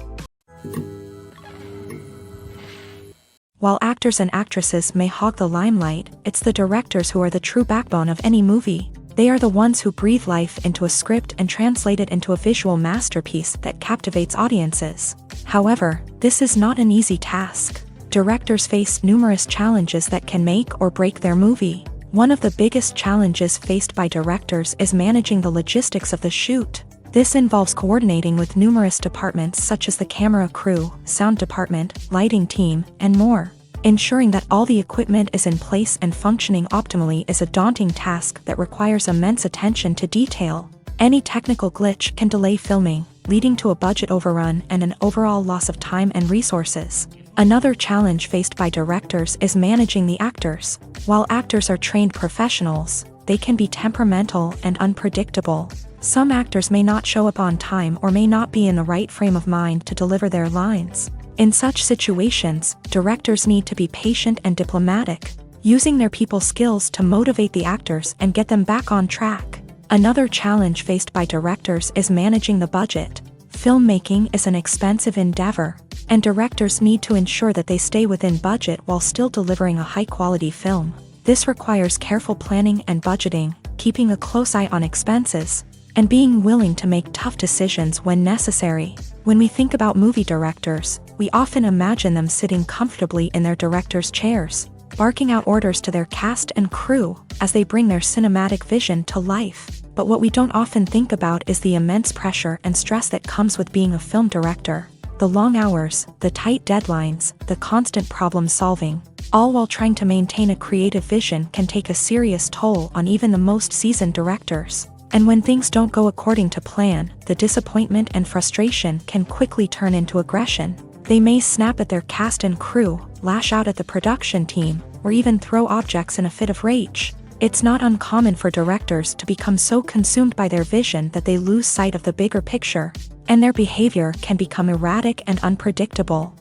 While actors and actresses may hog the limelight, it's the directors who are the true backbone of any movie. They are the ones who breathe life into a script and translate it into a visual masterpiece that captivates audiences. However, this is not an easy task. Directors face numerous challenges that can make or break their movie. One of the biggest challenges faced by directors is managing the logistics of the shoot. This involves coordinating with numerous departments such as the camera crew, sound department, lighting team, and more. Ensuring that all the equipment is in place and functioning optimally is a daunting task that requires immense attention to detail. Any technical glitch can delay filming, leading to a budget overrun and an overall loss of time and resources. Another challenge faced by directors is managing the actors. While actors are trained professionals, they can be temperamental and unpredictable. Some actors may not show up on time or may not be in the right frame of mind to deliver their lines. In such situations, directors need to be patient and diplomatic, using their people skills to motivate the actors and get them back on track. Another challenge faced by directors is managing the budget. Filmmaking is an expensive endeavor, and directors need to ensure that they stay within budget while still delivering a high-quality film. This requires careful planning and budgeting, keeping a close eye on expenses, and being willing to make tough decisions when necessary. When we think about movie directors, we often imagine them sitting comfortably in their director's chairs, barking out orders to their cast and crew as they bring their cinematic vision to life. But what we don't often think about is the immense pressure and stress that comes with being a film director. The long hours, the tight deadlines, the constant problem solving, all while trying to maintain a creative vision can take a serious toll on even the most seasoned directors. And when things don't go according to plan, the disappointment and frustration can quickly turn into aggression. They may snap at their cast and crew, lash out at the production team, or even throw objects in a fit of rage. It's not uncommon for directors to become so consumed by their vision that they lose sight of the bigger picture, and their behavior can become erratic and unpredictable.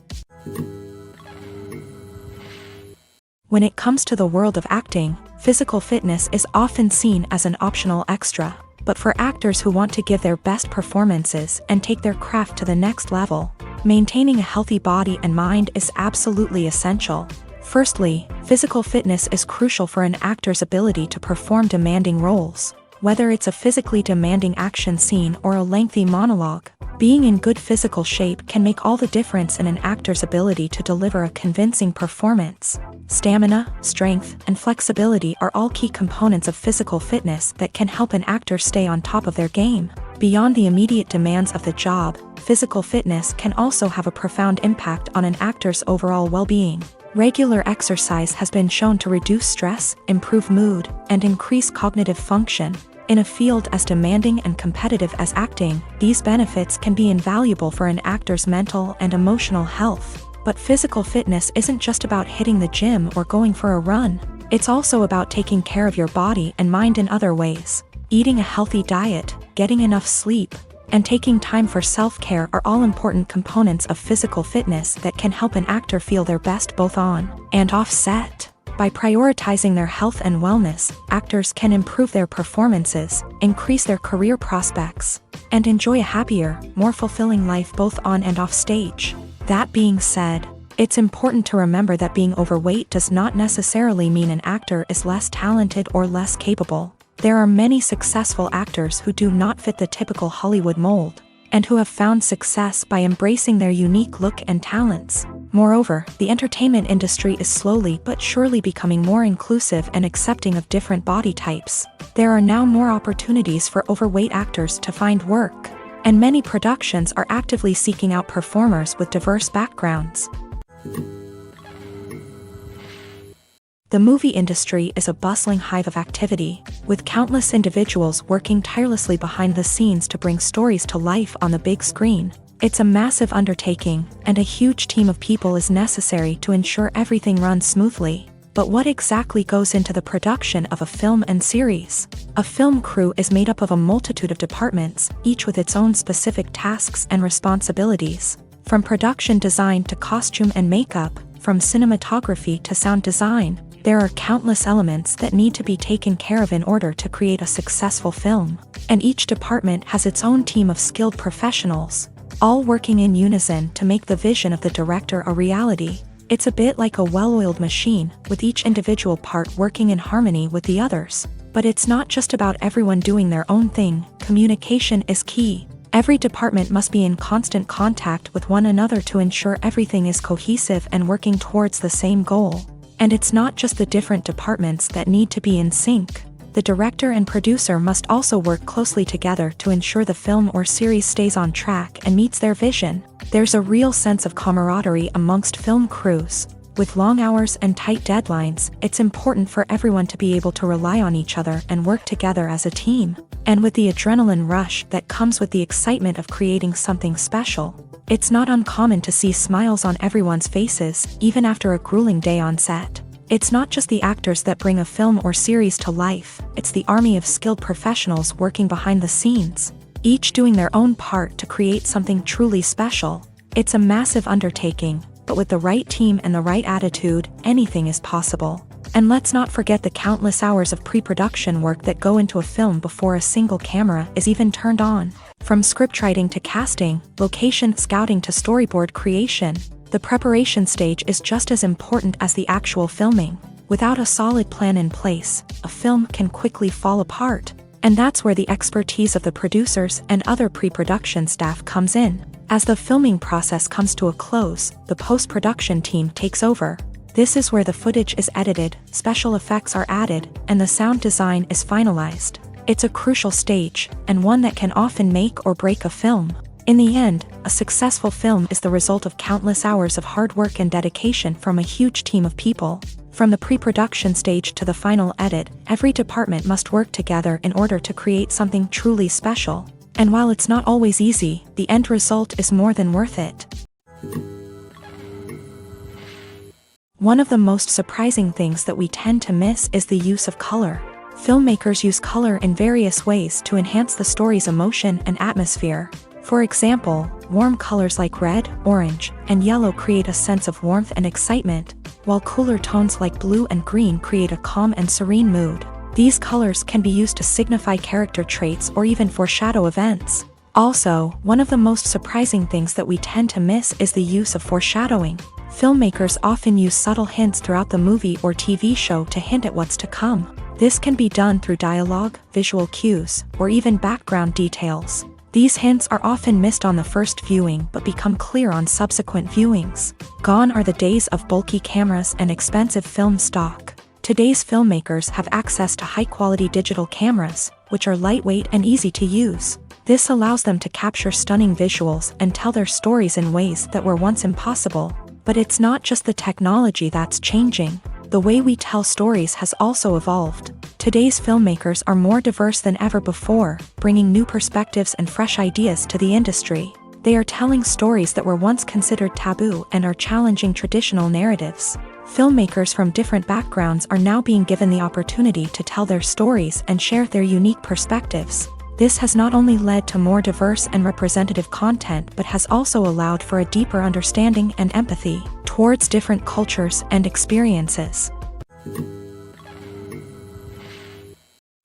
When it comes to the world of acting, physical fitness is often seen as an optional extra, but for actors who want to give their best performances and take their craft to the next level, maintaining a healthy body and mind is absolutely essential. Firstly, physical fitness is crucial for an actor's ability to perform demanding roles. Whether it's a physically demanding action scene or a lengthy monologue, being in good physical shape can make all the difference in an actor's ability to deliver a convincing performance. Stamina, strength, and flexibility are all key components of physical fitness that can help an actor stay on top of their game. Beyond the immediate demands of the job, physical fitness can also have a profound impact on an actor's overall well-being. Regular exercise has been shown to reduce stress, improve mood, and increase cognitive function. In a field as demanding and competitive as acting, these benefits can be invaluable for an actor's mental and emotional health. But physical fitness isn't just about hitting the gym or going for a run. It's also about taking care of your body and mind in other ways. Eating a healthy diet, getting enough sleep, and taking time for self-care are all important components of physical fitness that can help an actor feel their best both on and off set. By prioritizing their health and wellness, actors can improve their performances, increase their career prospects, and enjoy a happier, more fulfilling life both on and off stage. That being said, it's important to remember that being overweight does not necessarily mean an actor is less talented or less capable. There are many successful actors who do not fit the typical Hollywood mold, and who have found success by embracing their unique look and talents. Moreover, the entertainment industry is slowly but surely becoming more inclusive and accepting of different body types. There are now more opportunities for overweight actors to find work, and many productions are actively seeking out performers with diverse backgrounds. The movie industry is a bustling hive of activity, with countless individuals working tirelessly behind the scenes to bring stories to life on the big screen. It's a massive undertaking, and a huge team of people is necessary to ensure everything runs smoothly. But what exactly goes into the production of a film and series? A film crew is made up of a multitude of departments, each with its own specific tasks and responsibilities. From production design to costume and makeup, from cinematography to sound design, there are countless elements that need to be taken care of in order to create a successful film. And each department has its own team of skilled professionals, all working in unison to make the vision of the director a reality. It's a bit like a well-oiled machine, with each individual part working in harmony with the others. But it's not just about everyone doing their own thing. Communication is key. Every department must be in constant contact with one another to ensure everything is cohesive and working towards the same goal. And it's not just the different departments that need to be in sync. The director and producer must also work closely together to ensure the film or series stays on track and meets their vision. There's a real sense of camaraderie amongst film crews. With long hours and tight deadlines, it's important for everyone to be able to rely on each other and work together as a team. And with the adrenaline rush that comes with the excitement of creating something special, it's not uncommon to see smiles on everyone's faces, even after a grueling day on set. It's not just the actors that bring a film or series to life, it's the army of skilled professionals working behind the scenes, each doing their own part to create something truly special. It's a massive undertaking, but with the right team and the right attitude, anything is possible. And let's not forget the countless hours of pre-production work that go into a film before a single camera is even turned on. From scriptwriting to casting, location scouting to storyboard creation, the preparation stage is just as important as the actual filming. Without a solid plan in place, a film can quickly fall apart. And that's where the expertise of the producers and other pre-production staff comes in. As the filming process comes to a close, the post-production team takes over. This is where the footage is edited, special effects are added, and the sound design is finalized. It's a crucial stage, and one that can often make or break a film. In the end, a successful film is the result of countless hours of hard work and dedication from a huge team of people. From the pre-production stage to the final edit, every department must work together in order to create something truly special. And while it's not always easy, the end result is more than worth it. One of the most surprising things that we tend to miss is the use of color. Filmmakers use color in various ways to enhance the story's emotion and atmosphere. For example, warm colors like red, orange, and yellow create a sense of warmth and excitement, while cooler tones like blue and green create a calm and serene mood. These colors can be used to signify character traits or even foreshadow events. Also, one of the most surprising things that we tend to miss is the use of foreshadowing. Filmmakers often use subtle hints throughout the movie or TV show to hint at what's to come. This can be done through dialogue, visual cues, or even background details. These hints are often missed on the first viewing but become clear on subsequent viewings. Gone are the days of bulky cameras and expensive film stock. Today's filmmakers have access to high-quality digital cameras, which are lightweight and easy to use. This allows them to capture stunning visuals and tell their stories in ways that were once impossible. But it's not just the technology that's changing. The way we tell stories has also evolved. Today's filmmakers are more diverse than ever before, bringing new perspectives and fresh ideas to the industry. They are telling stories that were once considered taboo and are challenging traditional narratives. Filmmakers from different backgrounds are now being given the opportunity to tell their stories and share their unique perspectives. This has not only led to more diverse and representative content but has also allowed for a deeper understanding and empathy towards different cultures and experiences.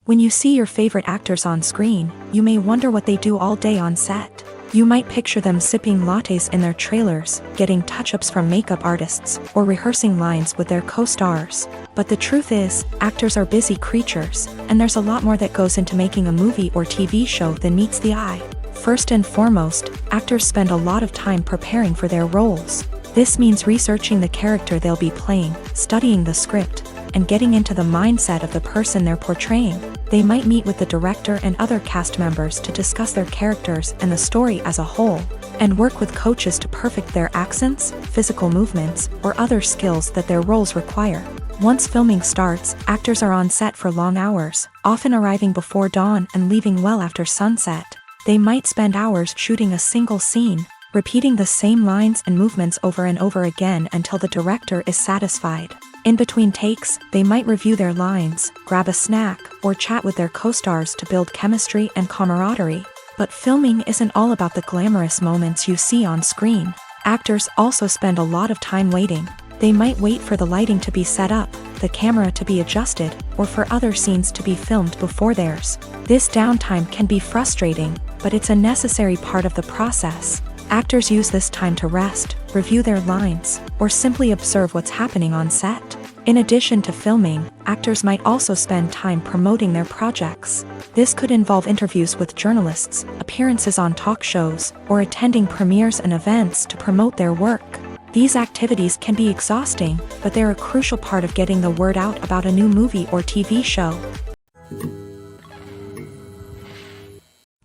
When you see your favorite actors on screen, you may wonder what they do all day on set. You might picture them sipping lattes in their trailers, getting touch-ups from makeup artists, or rehearsing lines with their co-stars. But the truth is, actors are busy creatures, and there's a lot more that goes into making a movie or TV show than meets the eye. First and foremost, actors spend a lot of time preparing for their roles. This means researching the character they'll be playing, studying the script, and getting into the mindset of the person they're portraying. They might meet with the director and other cast members to discuss their characters and the story as a whole, and work with coaches to perfect their accents, physical movements, or other skills that their roles require. Once filming starts, actors are on set for long hours, often arriving before dawn and leaving well after sunset. They might spend hours shooting a single scene, repeating the same lines and movements over and over again until the director is satisfied. In between takes, they might review their lines, grab a snack, or chat with their co-stars to build chemistry and camaraderie. But filming isn't all about the glamorous moments you see on screen. Actors also spend a lot of time waiting. They might wait for the lighting to be set up, the camera to be adjusted, or for other scenes to be filmed before theirs. This downtime can be frustrating, but it's a necessary part of the process. Actors use this time to rest, review their lines, or simply observe what's happening on set. In addition to filming, actors might also spend time promoting their projects. This could involve interviews with journalists, appearances on talk shows, or attending premieres and events to promote their work. These activities can be exhausting, but they're a crucial part of getting the word out about a new movie or TV show.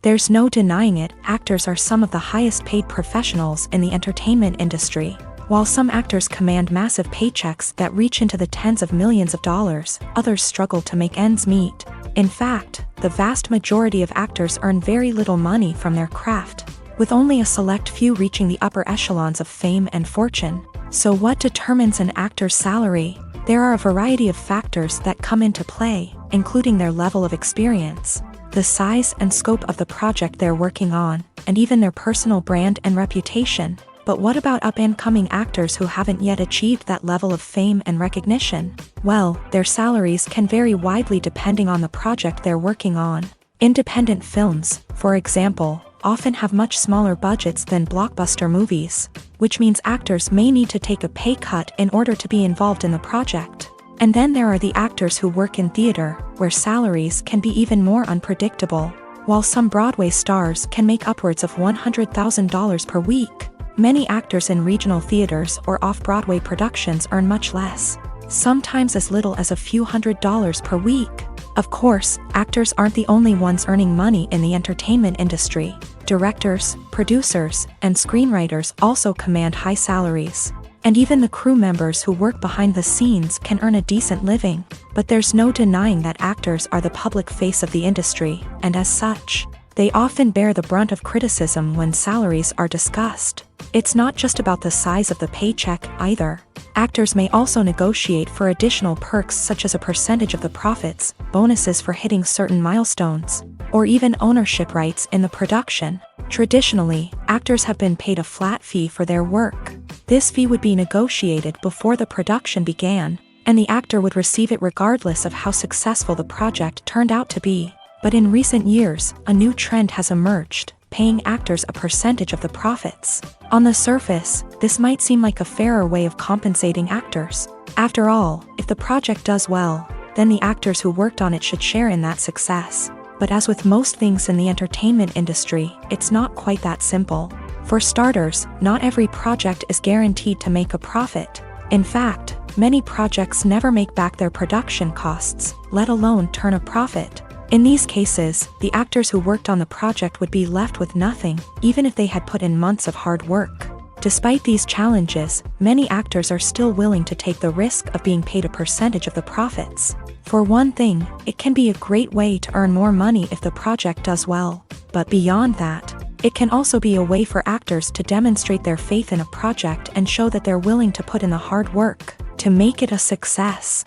There's no denying it, actors are some of the highest paid professionals in the entertainment industry. While some actors command massive paychecks that reach into the tens of millions of dollars, others struggle to make ends meet. In fact, the vast majority of actors earn very little money from their craft, with only a select few reaching the upper echelons of fame and fortune. So what determines an actor's salary? There are a variety of factors that come into play, including their level of experience, the size and scope of the project they're working on, and even their personal brand and reputation. But what about up-and-coming actors who haven't yet achieved that level of fame and recognition? Well, their salaries can vary widely depending on the project they're working on. Independent films, for example, often have much smaller budgets than blockbuster movies, which means actors may need to take a pay cut in order to be involved in the project. And then there are the actors who work in theater, where salaries can be even more unpredictable. While some Broadway stars can make upwards of $100,000 per week, many actors in regional theaters or off-Broadway productions earn much less, sometimes as little as a few $100s per week. Of course, actors aren't the only ones earning money in the entertainment industry. Directors, producers, and screenwriters also command high salaries. And even the crew members who work behind the scenes can earn a decent living. But there's no denying that actors are the public face of the industry, and as such, they often bear the brunt of criticism when salaries are discussed. It's not just about the size of the paycheck, either. Actors may also negotiate for additional perks such as a percentage of the profits, bonuses for hitting certain milestones, or even ownership rights in the production. Traditionally, actors have been paid a flat fee for their work. This fee would be negotiated before the production began, and the actor would receive it regardless of how successful the project turned out to be. But in recent years, a new trend has emerged, paying actors a percentage of the profits. On the surface, this might seem like a fairer way of compensating actors. After all, if the project does well, then the actors who worked on it should share in that success. But as with most things in the entertainment industry, it's not quite that simple. For starters, not every project is guaranteed to make a profit. In fact, many projects never make back their production costs, let alone turn a profit. In these cases, the actors who worked on the project would be left with nothing, even if they had put in months of hard work. Despite these challenges, many actors are still willing to take the risk of being paid a percentage of the profits. For one thing, it can be a great way to earn more money if the project does well. But beyond that, it can also be a way for actors to demonstrate their faith in a project and show that they're willing to put in the hard work to make it a success.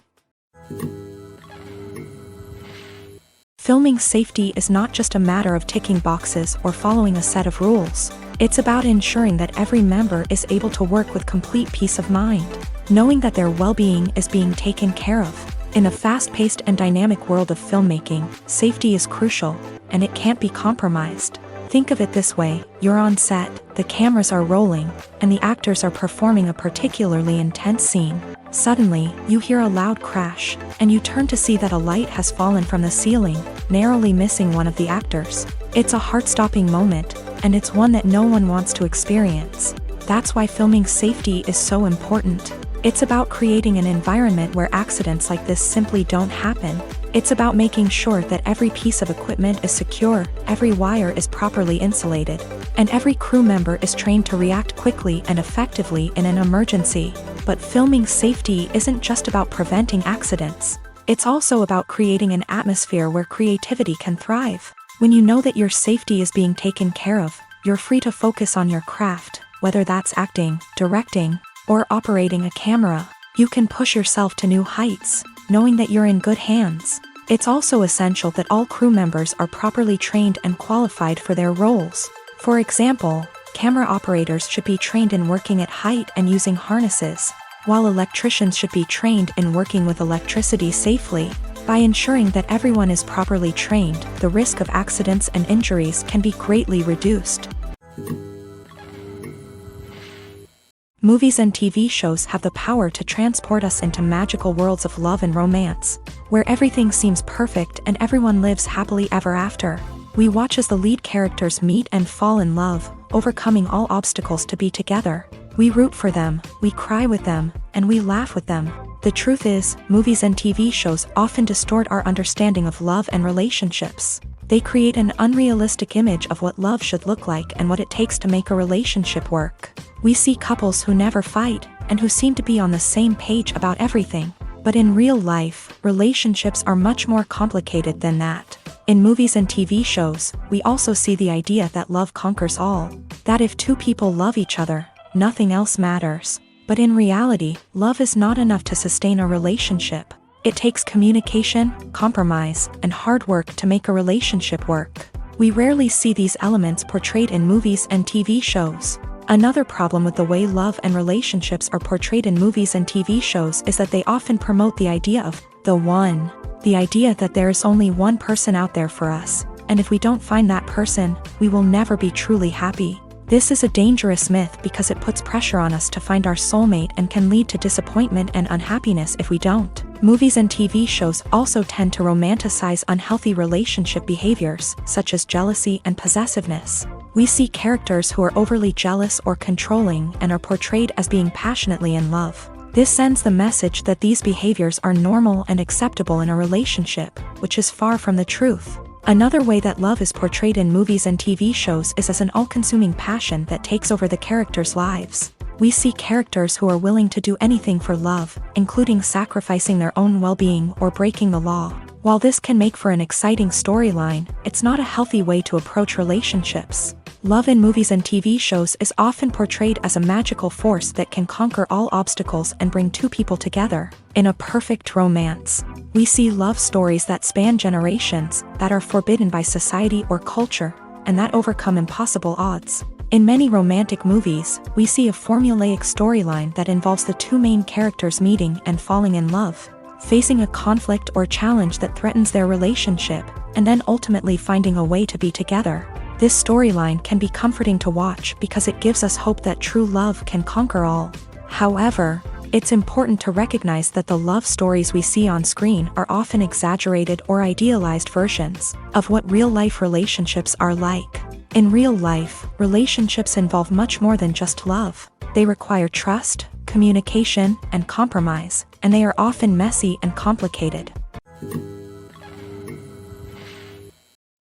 Filming safety is not just a matter of ticking boxes or following a set of rules. It's about ensuring that every member is able to work with complete peace of mind, knowing that their well-being is being taken care of. In a fast-paced and dynamic world of filmmaking, safety is crucial, and it can't be compromised. Think of it this way: you're on set, the cameras are rolling, and the actors are performing a particularly intense scene. Suddenly, you hear a loud crash, and you turn to see that a light has fallen from the ceiling, narrowly missing one of the actors. It's a heart-stopping moment, and it's one that no one wants to experience. That's why filming safety is so important. It's about creating an environment where accidents like this simply don't happen. It's about making sure that every piece of equipment is secure, every wire is properly insulated, and every crew member is trained to react quickly and effectively in an emergency. But filming safety isn't just about preventing accidents. It's also about creating an atmosphere where creativity can thrive. When you know that your safety is being taken care of, you're free to focus on your craft, whether that's acting, directing, or operating a camera. You can push yourself to new heights, knowing that you're in good hands. It's also essential that all crew members are properly trained and qualified for their roles. For example, camera operators should be trained in working at height and using harnesses, while electricians should be trained in working with electricity safely. By ensuring that everyone is properly trained, the risk of accidents and injuries can be greatly reduced. Movies and TV shows have the power to transport us into magical worlds of love and romance, where everything seems perfect and everyone lives happily ever after. We watch as the lead characters meet and fall in love, overcoming all obstacles to be together. We root for them, we cry with them, and we laugh with them. The truth is, movies and TV shows often distort our understanding of love and relationships. They create an unrealistic image of what love should look like and what it takes to make a relationship work. We see couples who never fight, and who seem to be on the same page about everything. But in real life, relationships are much more complicated than that. In movies and TV shows, we also see the idea that love conquers all. That if two people love each other, nothing else matters. But in reality, love is not enough to sustain a relationship. It takes communication, compromise, and hard work to make a relationship work. We rarely see these elements portrayed in movies and TV shows. Another problem with the way love and relationships are portrayed in movies and TV shows is that they often promote the idea of the one. The idea that there is only one person out there for us, and if we don't find that person, we will never be truly happy. This is a dangerous myth because it puts pressure on us to find our soulmate and can lead to disappointment and unhappiness if we don't. Movies and TV shows also tend to romanticize unhealthy relationship behaviors, such as jealousy and possessiveness. We see characters who are overly jealous or controlling and are portrayed as being passionately in love. This sends the message that these behaviors are normal and acceptable in a relationship, which is far from the truth. Another way that love is portrayed in movies and TV shows is as an all-consuming passion that takes over the characters' lives. We see characters who are willing to do anything for love, including sacrificing their own well-being or breaking the law. While this can make for an exciting storyline, it's not a healthy way to approach relationships. Love in movies and TV shows is often portrayed as a magical force that can conquer all obstacles and bring two people together. In a perfect romance, we see love stories that span generations, that are forbidden by society or culture, and that overcome impossible odds. In many romantic movies, we see a formulaic storyline that involves the two main characters meeting and falling in love, facing a conflict or challenge that threatens their relationship, and then ultimately finding a way to be together. This storyline can be comforting to watch because it gives us hope that true love can conquer all. However, it's important to recognize that the love stories we see on screen are often exaggerated or idealized versions of what real-life relationships are like. In real life, relationships involve much more than just love. They require trust, communication, and compromise, and they are often messy and complicated.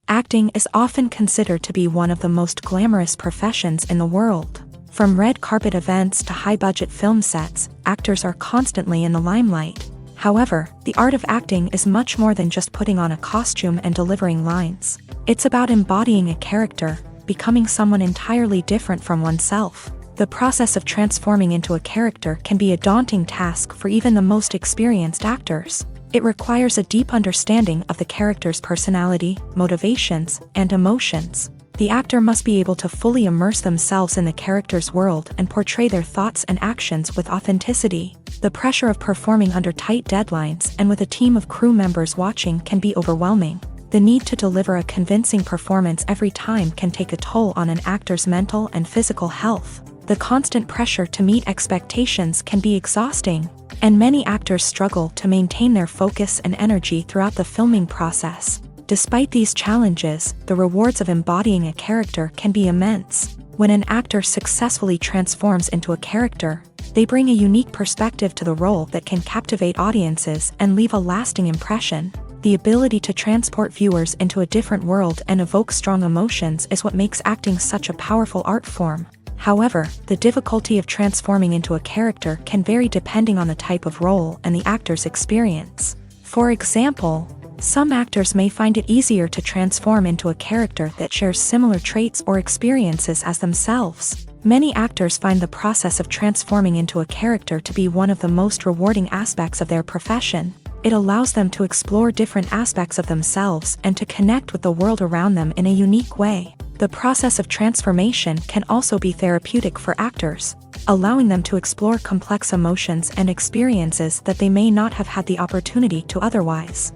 Acting is often considered to be one of the most glamorous professions in the world. From red carpet events to high-budget film sets, actors are constantly in the limelight. However, the art of acting is much more than just putting on a costume and delivering lines. It's about embodying a character, becoming someone entirely different from oneself. The process of transforming into a character can be a daunting task for even the most experienced actors. It requires a deep understanding of the character's personality, motivations, and emotions. The actor must be able to fully immerse themselves in the character's world and portray their thoughts and actions with authenticity. The pressure of performing under tight deadlines and with a team of crew members watching can be overwhelming. The need to deliver a convincing performance every time can take a toll on an actor's mental and physical health. The constant pressure to meet expectations can be exhausting, and many actors struggle to maintain their focus and energy throughout the filming process. Despite these challenges, the rewards of embodying a character can be immense. When an actor successfully transforms into a character, they bring a unique perspective to the role that can captivate audiences and leave a lasting impression. The ability to transport viewers into a different world and evoke strong emotions is what makes acting such a powerful art form. However, the difficulty of transforming into a character can vary depending on the type of role and the actor's experience. For example, some actors may find it easier to transform into a character that shares similar traits or experiences as themselves. Many actors find the process of transforming into a character to be one of the most rewarding aspects of their profession. It allows them to explore different aspects of themselves and to connect with the world around them in a unique way. The process of transformation can also be therapeutic for actors, allowing them to explore complex emotions and experiences that they may not have had the opportunity to otherwise.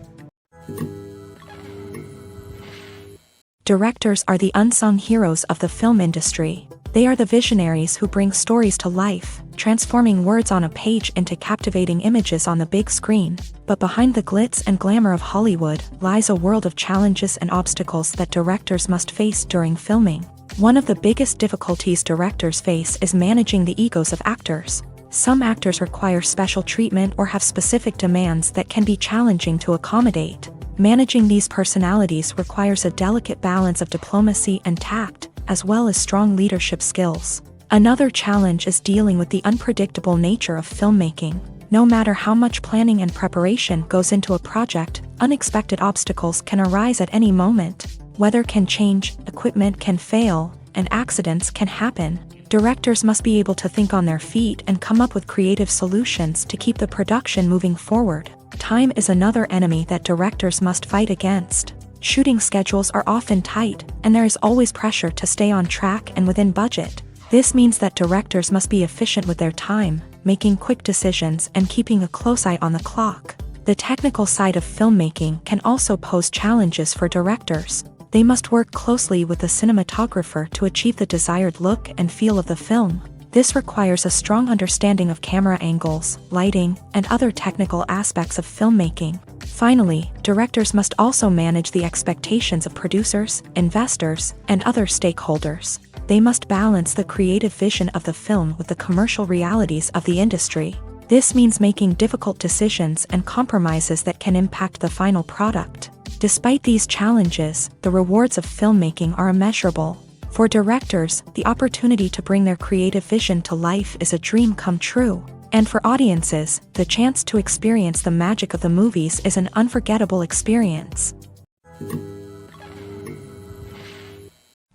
Directors are the unsung heroes of the film industry. They are the visionaries who bring stories to life, transforming words on a page into captivating images on the big screen. But behind the glitz and glamour of Hollywood lies a world of challenges and obstacles that directors must face during filming. One of the biggest difficulties directors face is managing the egos of actors. Some actors require special treatment or have specific demands that can be challenging to accommodate. Managing these personalities requires a delicate balance of diplomacy and tact, as well as strong leadership skills. Another challenge is dealing with the unpredictable nature of filmmaking. No matter how much planning and preparation goes into a project, unexpected obstacles can arise at any moment. Weather can change, equipment can fail, and accidents can happen. Directors must be able to think on their feet and come up with creative solutions to keep the production moving forward. Time is another enemy that directors must fight against. Shooting schedules are often tight, and there is always pressure to stay on track and within budget. This means that directors must be efficient with their time, making quick decisions and keeping a close eye on the clock. The technical side of filmmaking can also pose challenges for directors. They must work closely with the cinematographer to achieve the desired look and feel of the film. This requires a strong understanding of camera angles, lighting, and other technical aspects of filmmaking. Finally, directors must also manage the expectations of producers, investors, and other stakeholders. They must balance the creative vision of the film with the commercial realities of the industry. This means making difficult decisions and compromises that can impact the final product. Despite these challenges, the rewards of filmmaking are immeasurable. For directors, the opportunity to bring their creative vision to life is a dream come true. And for audiences, the chance to experience the magic of the movies is an unforgettable experience.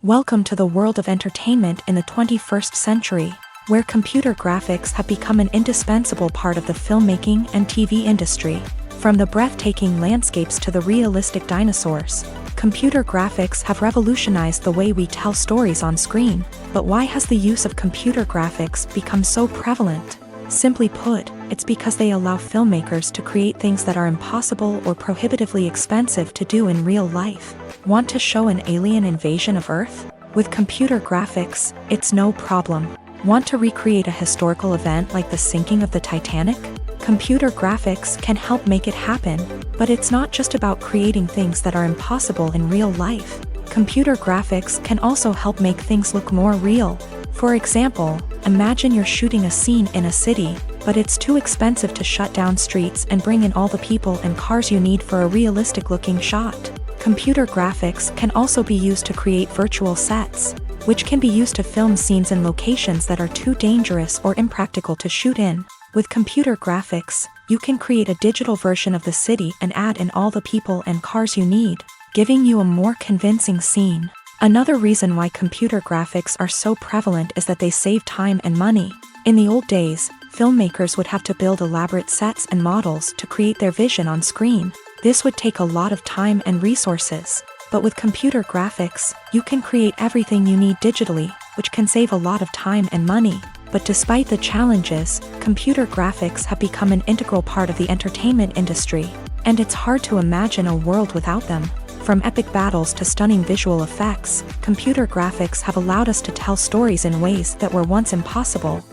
Welcome to the world of entertainment in the 21st century, where computer graphics have become an indispensable part of the filmmaking and TV industry. From the breathtaking landscapes to the realistic dinosaurs, computer graphics have revolutionized the way we tell stories on screen. But why has the use of computer graphics become so prevalent? Simply put, it's because they allow filmmakers to create things that are impossible or prohibitively expensive to do in real life. Want to show an alien invasion of Earth? With computer graphics, it's no problem. Want to recreate a historical event like the sinking of the Titanic? Computer graphics can help make it happen, but it's not just about creating things that are impossible in real life. Computer graphics can also help make things look more real. For example, imagine you're shooting a scene in a city, but it's too expensive to shut down streets and bring in all the people and cars you need for a realistic-looking shot. Computer graphics can also be used to create virtual sets, which can be used to film scenes in locations that are too dangerous or impractical to shoot in. With computer graphics, you can create a digital version of the city and add in all the people and cars you need, giving you a more convincing scene. Another reason why computer graphics are so prevalent is that they save time and money. In the old days, filmmakers would have to build elaborate sets and models to create their vision on screen. This would take a lot of time and resources. But with computer graphics, you can create everything you need digitally, which can save a lot of time and money. But despite the challenges, computer graphics have become an integral part of the entertainment industry, and it's hard to imagine a world without them. From epic battles to stunning visual effects, computer graphics have allowed us to tell stories in ways that were once impossible.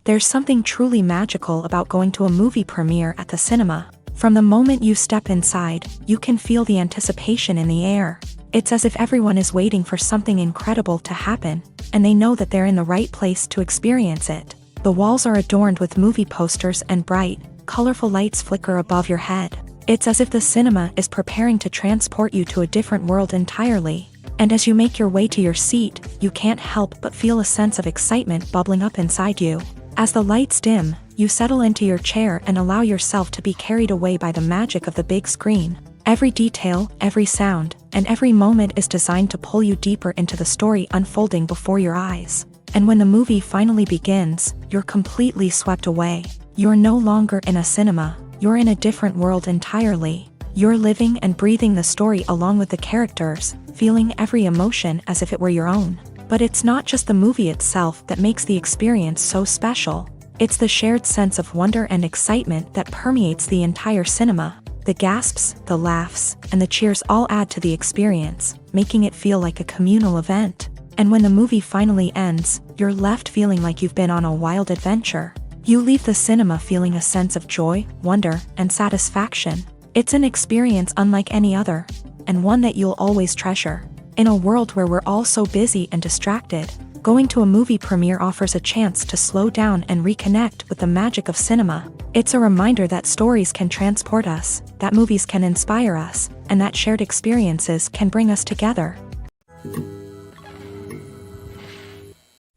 There's something truly magical about going to a movie premiere at the cinema. From the moment you step inside, you can feel the anticipation in the air. It's as if everyone is waiting for something incredible to happen, and they know that they're in the right place to experience it. The walls are adorned with movie posters and bright, colorful lights flicker above your head. It's as if the cinema is preparing to transport you to a different world entirely. And as you make your way to your seat, you can't help but feel a sense of excitement bubbling up inside you. As the lights dim, you settle into your chair and allow yourself to be carried away by the magic of the big screen. Every detail, every sound, and every moment is designed to pull you deeper into the story unfolding before your eyes. And when the movie finally begins, you're completely swept away. You're no longer in a cinema, you're in a different world entirely. You're living and breathing the story along with the characters, feeling every emotion as if it were your own. But it's not just the movie itself that makes the experience so special. It's the shared sense of wonder and excitement that permeates the entire cinema. The gasps, the laughs, and the cheers all add to the experience, making it feel like a communal event. And when the movie finally ends, you're left feeling like you've been on a wild adventure. You leave the cinema feeling a sense of joy, wonder, and satisfaction. It's an experience unlike any other, and one that you'll always treasure. In a world where we're all so busy and distracted, going to a movie premiere offers a chance to slow down and reconnect with the magic of cinema. It's a reminder that stories can transport us, that movies can inspire us, and that shared experiences can bring us together.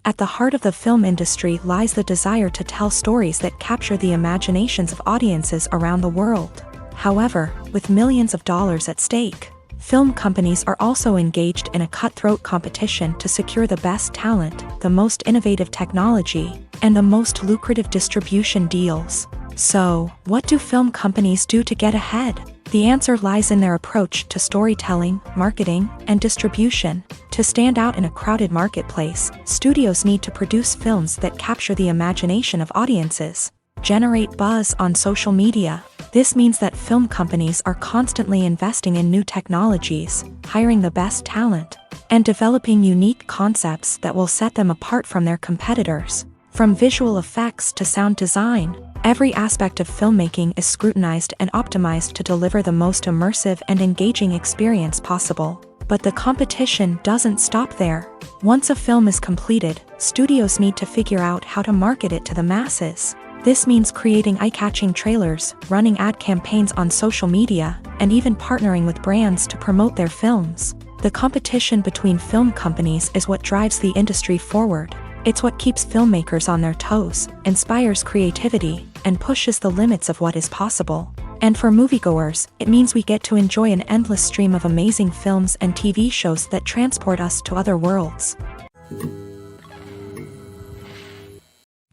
At the heart of the film industry lies the desire to tell stories that capture the imaginations of audiences around the world. However, with millions of dollars at stake, Film companies are also engaged in a cutthroat competition to secure the best talent, the most innovative technology, and the most lucrative distribution deals. So, what do film companies do to get ahead? The answer lies in their approach to storytelling, marketing, and distribution. To stand out in a crowded marketplace, studios need to produce films that capture the imagination of audiences, generate buzz on social media. This means that film companies are constantly investing in new technologies, hiring the best talent, and developing unique concepts that will set them apart from their competitors. From visual effects to sound design, every aspect of filmmaking is scrutinized and optimized to deliver the most immersive and engaging experience possible. But the competition doesn't stop there. Once a film is completed, studios need to figure out how to market it to the masses. This means creating eye-catching trailers, running ad campaigns on social media, and even partnering with brands to promote their films. The competition between film companies is what drives the industry forward. It's what keeps filmmakers on their toes, inspires creativity, and pushes the limits of what is possible. And for moviegoers, it means we get to enjoy an endless stream of amazing films and TV shows that transport us to other worlds.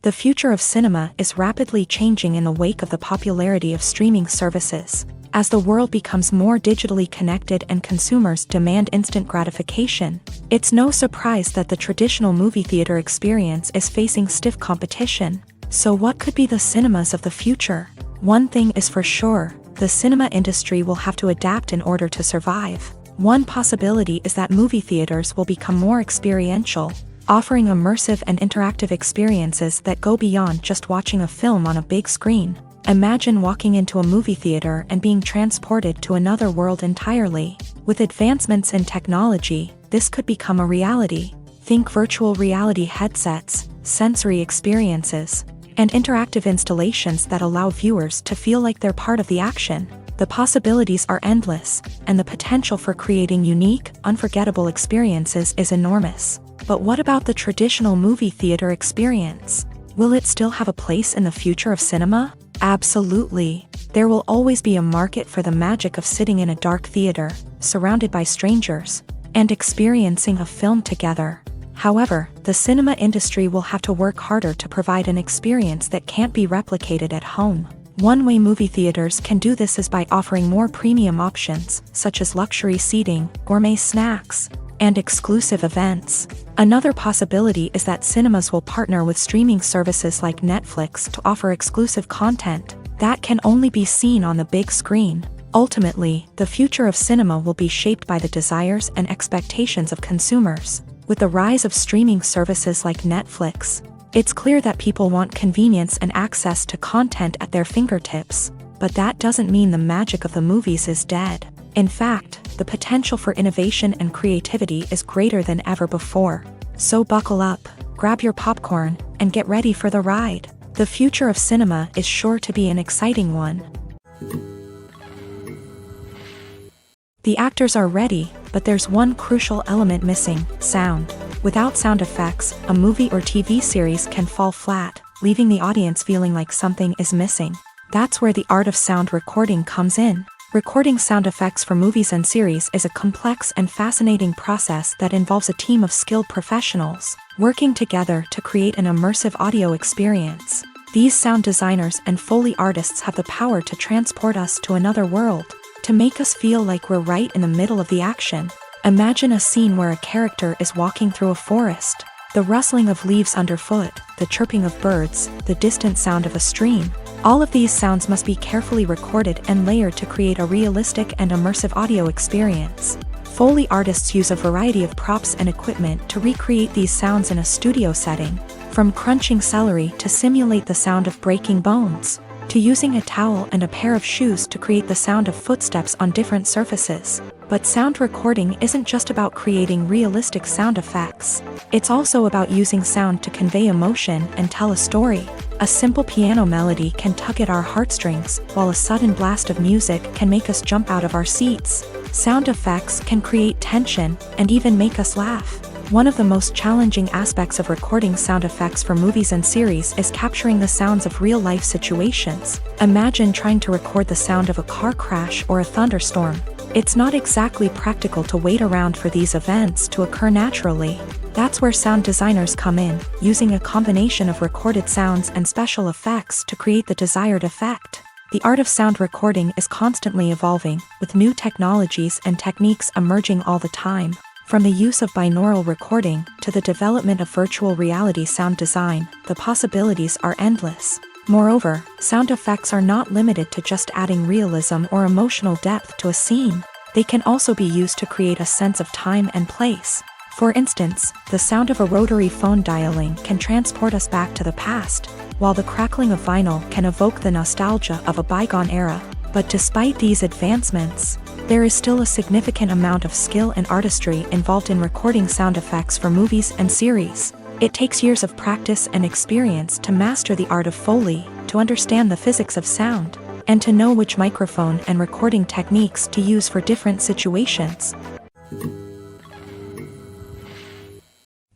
The future of cinema is rapidly changing in the wake of the popularity of streaming services. As the world becomes more digitally connected and consumers demand instant gratification, it's no surprise that the traditional movie theater experience is facing stiff competition. So what could be the cinemas of the future? One thing is for sure, the cinema industry will have to adapt in order to survive. One possibility is that movie theaters will become more experiential, offering immersive and interactive experiences that go beyond just watching a film on a big screen. Imagine walking into a movie theater and being transported to another world entirely. With advancements in technology, this could become a reality. Think virtual reality headsets, sensory experiences, and interactive installations that allow viewers to feel like they're part of the action. The possibilities are endless, and the potential for creating unique, unforgettable experiences is enormous. But what about the traditional movie theater experience? Will it still have a place in the future of cinema? Absolutely. There will always be a market for the magic of sitting in a dark theater, surrounded by strangers, and experiencing a film together. However, the cinema industry will have to work harder to provide an experience that can't be replicated at home. One way movie theaters can do this is by offering more premium options, such as luxury seating, gourmet snacks, and exclusive events. Another possibility is that cinemas will partner with streaming services like Netflix to offer exclusive content that can only be seen on the big screen. Ultimately, the future of cinema will be shaped by the desires and expectations of consumers. With the rise of streaming services like Netflix, it's clear that people want convenience and access to content at their fingertips. But that doesn't mean the magic of the movies is dead. In fact, the potential for innovation and creativity is greater than ever before. So buckle up, grab your popcorn, and get ready for the ride. The future of cinema is sure to be an exciting one. The actors are ready, but there's one crucial element missing: sound. Without sound effects, a movie or TV series can fall flat, leaving the audience feeling like something is missing. That's where the art of sound recording comes in. Recording sound effects for movies and series is a complex and fascinating process that involves a team of skilled professionals working together to create an immersive audio experience. These sound designers and Foley artists have the power to transport us to another world, to make us feel like we're right in the middle of the action. Imagine a scene where a character is walking through a forest. The rustling of leaves underfoot, the chirping of birds, the distant sound of a stream. All of these sounds must be carefully recorded and layered to create a realistic and immersive audio experience. Foley artists use a variety of props and equipment to recreate these sounds in a studio setting, from crunching celery to simulate the sound of breaking bones, to using a towel and a pair of shoes to create the sound of footsteps on different surfaces. But sound recording isn't just about creating realistic sound effects. It's also about using sound to convey emotion and tell a story. A simple piano melody can tug at our heartstrings, while a sudden blast of music can make us jump out of our seats. Sound effects can create tension and even make us laugh. One of the most challenging aspects of recording sound effects for movies and series is capturing the sounds of real-life situations. Imagine trying to record the sound of a car crash or a thunderstorm. It's not exactly practical to wait around for these events to occur naturally. That's where sound designers come in, using a combination of recorded sounds and special effects to create the desired effect. The art of sound recording is constantly evolving, with new technologies and techniques emerging all the time. From the use of binaural recording to the development of virtual reality sound design, the possibilities are endless. Moreover, sound effects are not limited to just adding realism or emotional depth to a scene. They can also be used to create a sense of time and place. For instance, the sound of a rotary phone dialing can transport us back to the past, while the crackling of vinyl can evoke the nostalgia of a bygone era. But despite these advancements, there is still a significant amount of skill and artistry involved in recording sound effects for movies and series. It takes years of practice and experience to master the art of Foley, to understand the physics of sound, and to know which microphone and recording techniques to use for different situations.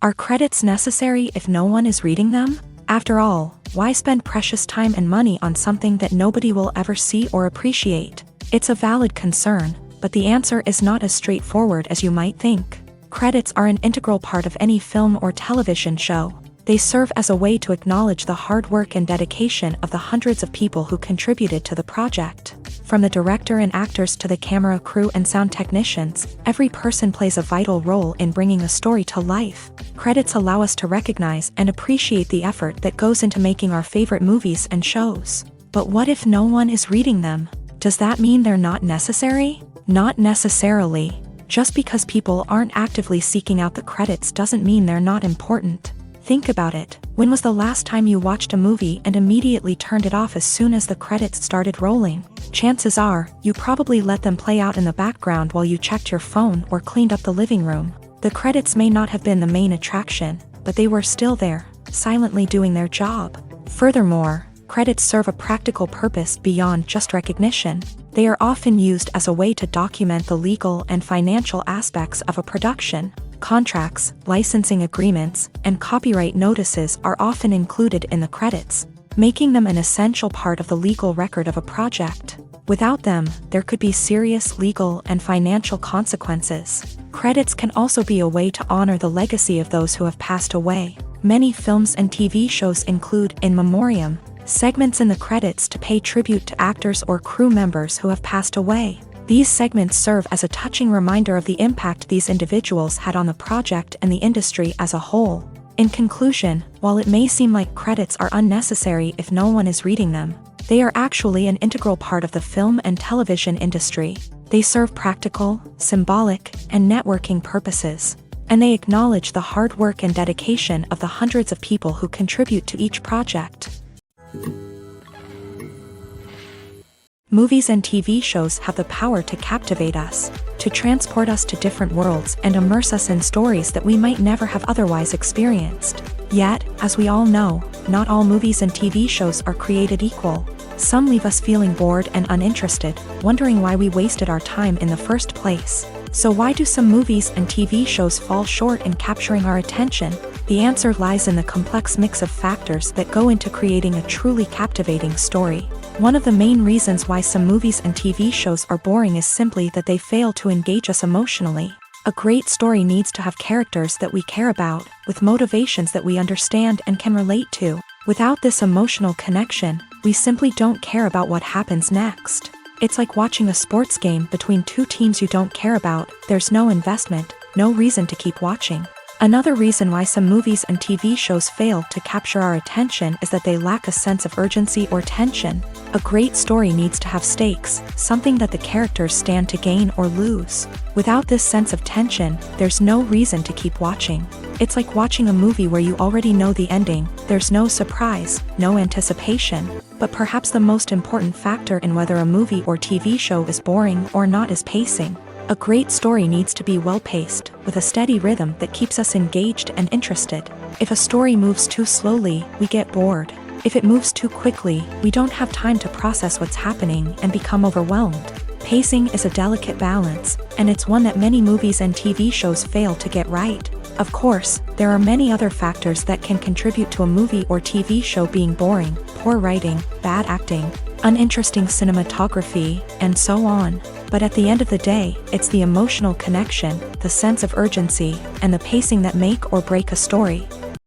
Are credits necessary if no one is reading them? After all, why spend precious time and money on something that nobody will ever see or appreciate? It's a valid concern, but the answer is not as straightforward as you might think. Credits are an integral part of any film or television show. They serve as a way to acknowledge the hard work and dedication of the hundreds of people who contributed to the project. From the director and actors to the camera crew and sound technicians, every person plays a vital role in bringing a story to life. Credits allow us to recognize and appreciate the effort that goes into making our favorite movies and shows. But what if no one is reading them? Does that mean they're not necessary? Not necessarily. Just because people aren't actively seeking out the credits doesn't mean they're not important. Think about it. When was the last time you watched a movie and immediately turned it off as soon as the credits started rolling? Chances are, you probably let them play out in the background while you checked your phone or cleaned up the living room. The credits may not have been the main attraction, but they were still there, silently doing their job. Furthermore, credits serve a practical purpose beyond just recognition. They are often used as a way to document the legal and financial aspects of a production. Contracts, licensing agreements, and copyright notices are often included in the credits, making them an essential part of the legal record of a project. Without them, there could be serious legal and financial consequences. Credits can also be a way to honor the legacy of those who have passed away. Many films and TV shows include in memoriam segments in the credits to pay tribute to actors or crew members who have passed away. These segments serve as a touching reminder of the impact these individuals had on the project and the industry as a whole. In conclusion, while it may seem like credits are unnecessary if no one is reading them, they are actually an integral part of the film and television industry. They serve practical, symbolic, and networking purposes, and they acknowledge the hard work and dedication of the hundreds of people who contribute to each project. Movies and TV shows have the power to captivate us, to transport us to different worlds and immerse us in stories that we might never have otherwise experienced. Yet, as we all know, not all movies and TV shows are created equal. Some leave us feeling bored and uninterested, wondering why we wasted our time in the first place. So why do some movies and TV shows fall short in capturing our attention? The answer lies in the complex mix of factors that go into creating a truly captivating story. One of the main reasons why some movies and TV shows are boring is simply that they fail to engage us emotionally. A great story needs to have characters that we care about, with motivations that we understand and can relate to. Without this emotional connection, we simply don't care about what happens next. It's like watching a sports game between two teams you don't care about. There's no investment, no reason to keep watching. Another reason why some movies and TV shows fail to capture our attention is that they lack a sense of urgency or tension. A great story needs to have stakes, something that the characters stand to gain or lose. Without this sense of tension, there's no reason to keep watching. It's like watching a movie where you already know the ending. There's no surprise, no anticipation. But perhaps the most important factor in whether a movie or TV show is boring or not is pacing. A great story needs to be well-paced, with a steady rhythm that keeps us engaged and interested. If a story moves too slowly, we get bored. If it moves too quickly, we don't have time to process what's happening and become overwhelmed. Pacing is a delicate balance, and it's one that many movies and TV shows fail to get right. Of course, there are many other factors that can contribute to a movie or TV show being boring: poor writing, bad acting, uninteresting cinematography, and so on. But at the end of the day, it's the emotional connection, the sense of urgency, and the pacing that make or break a story.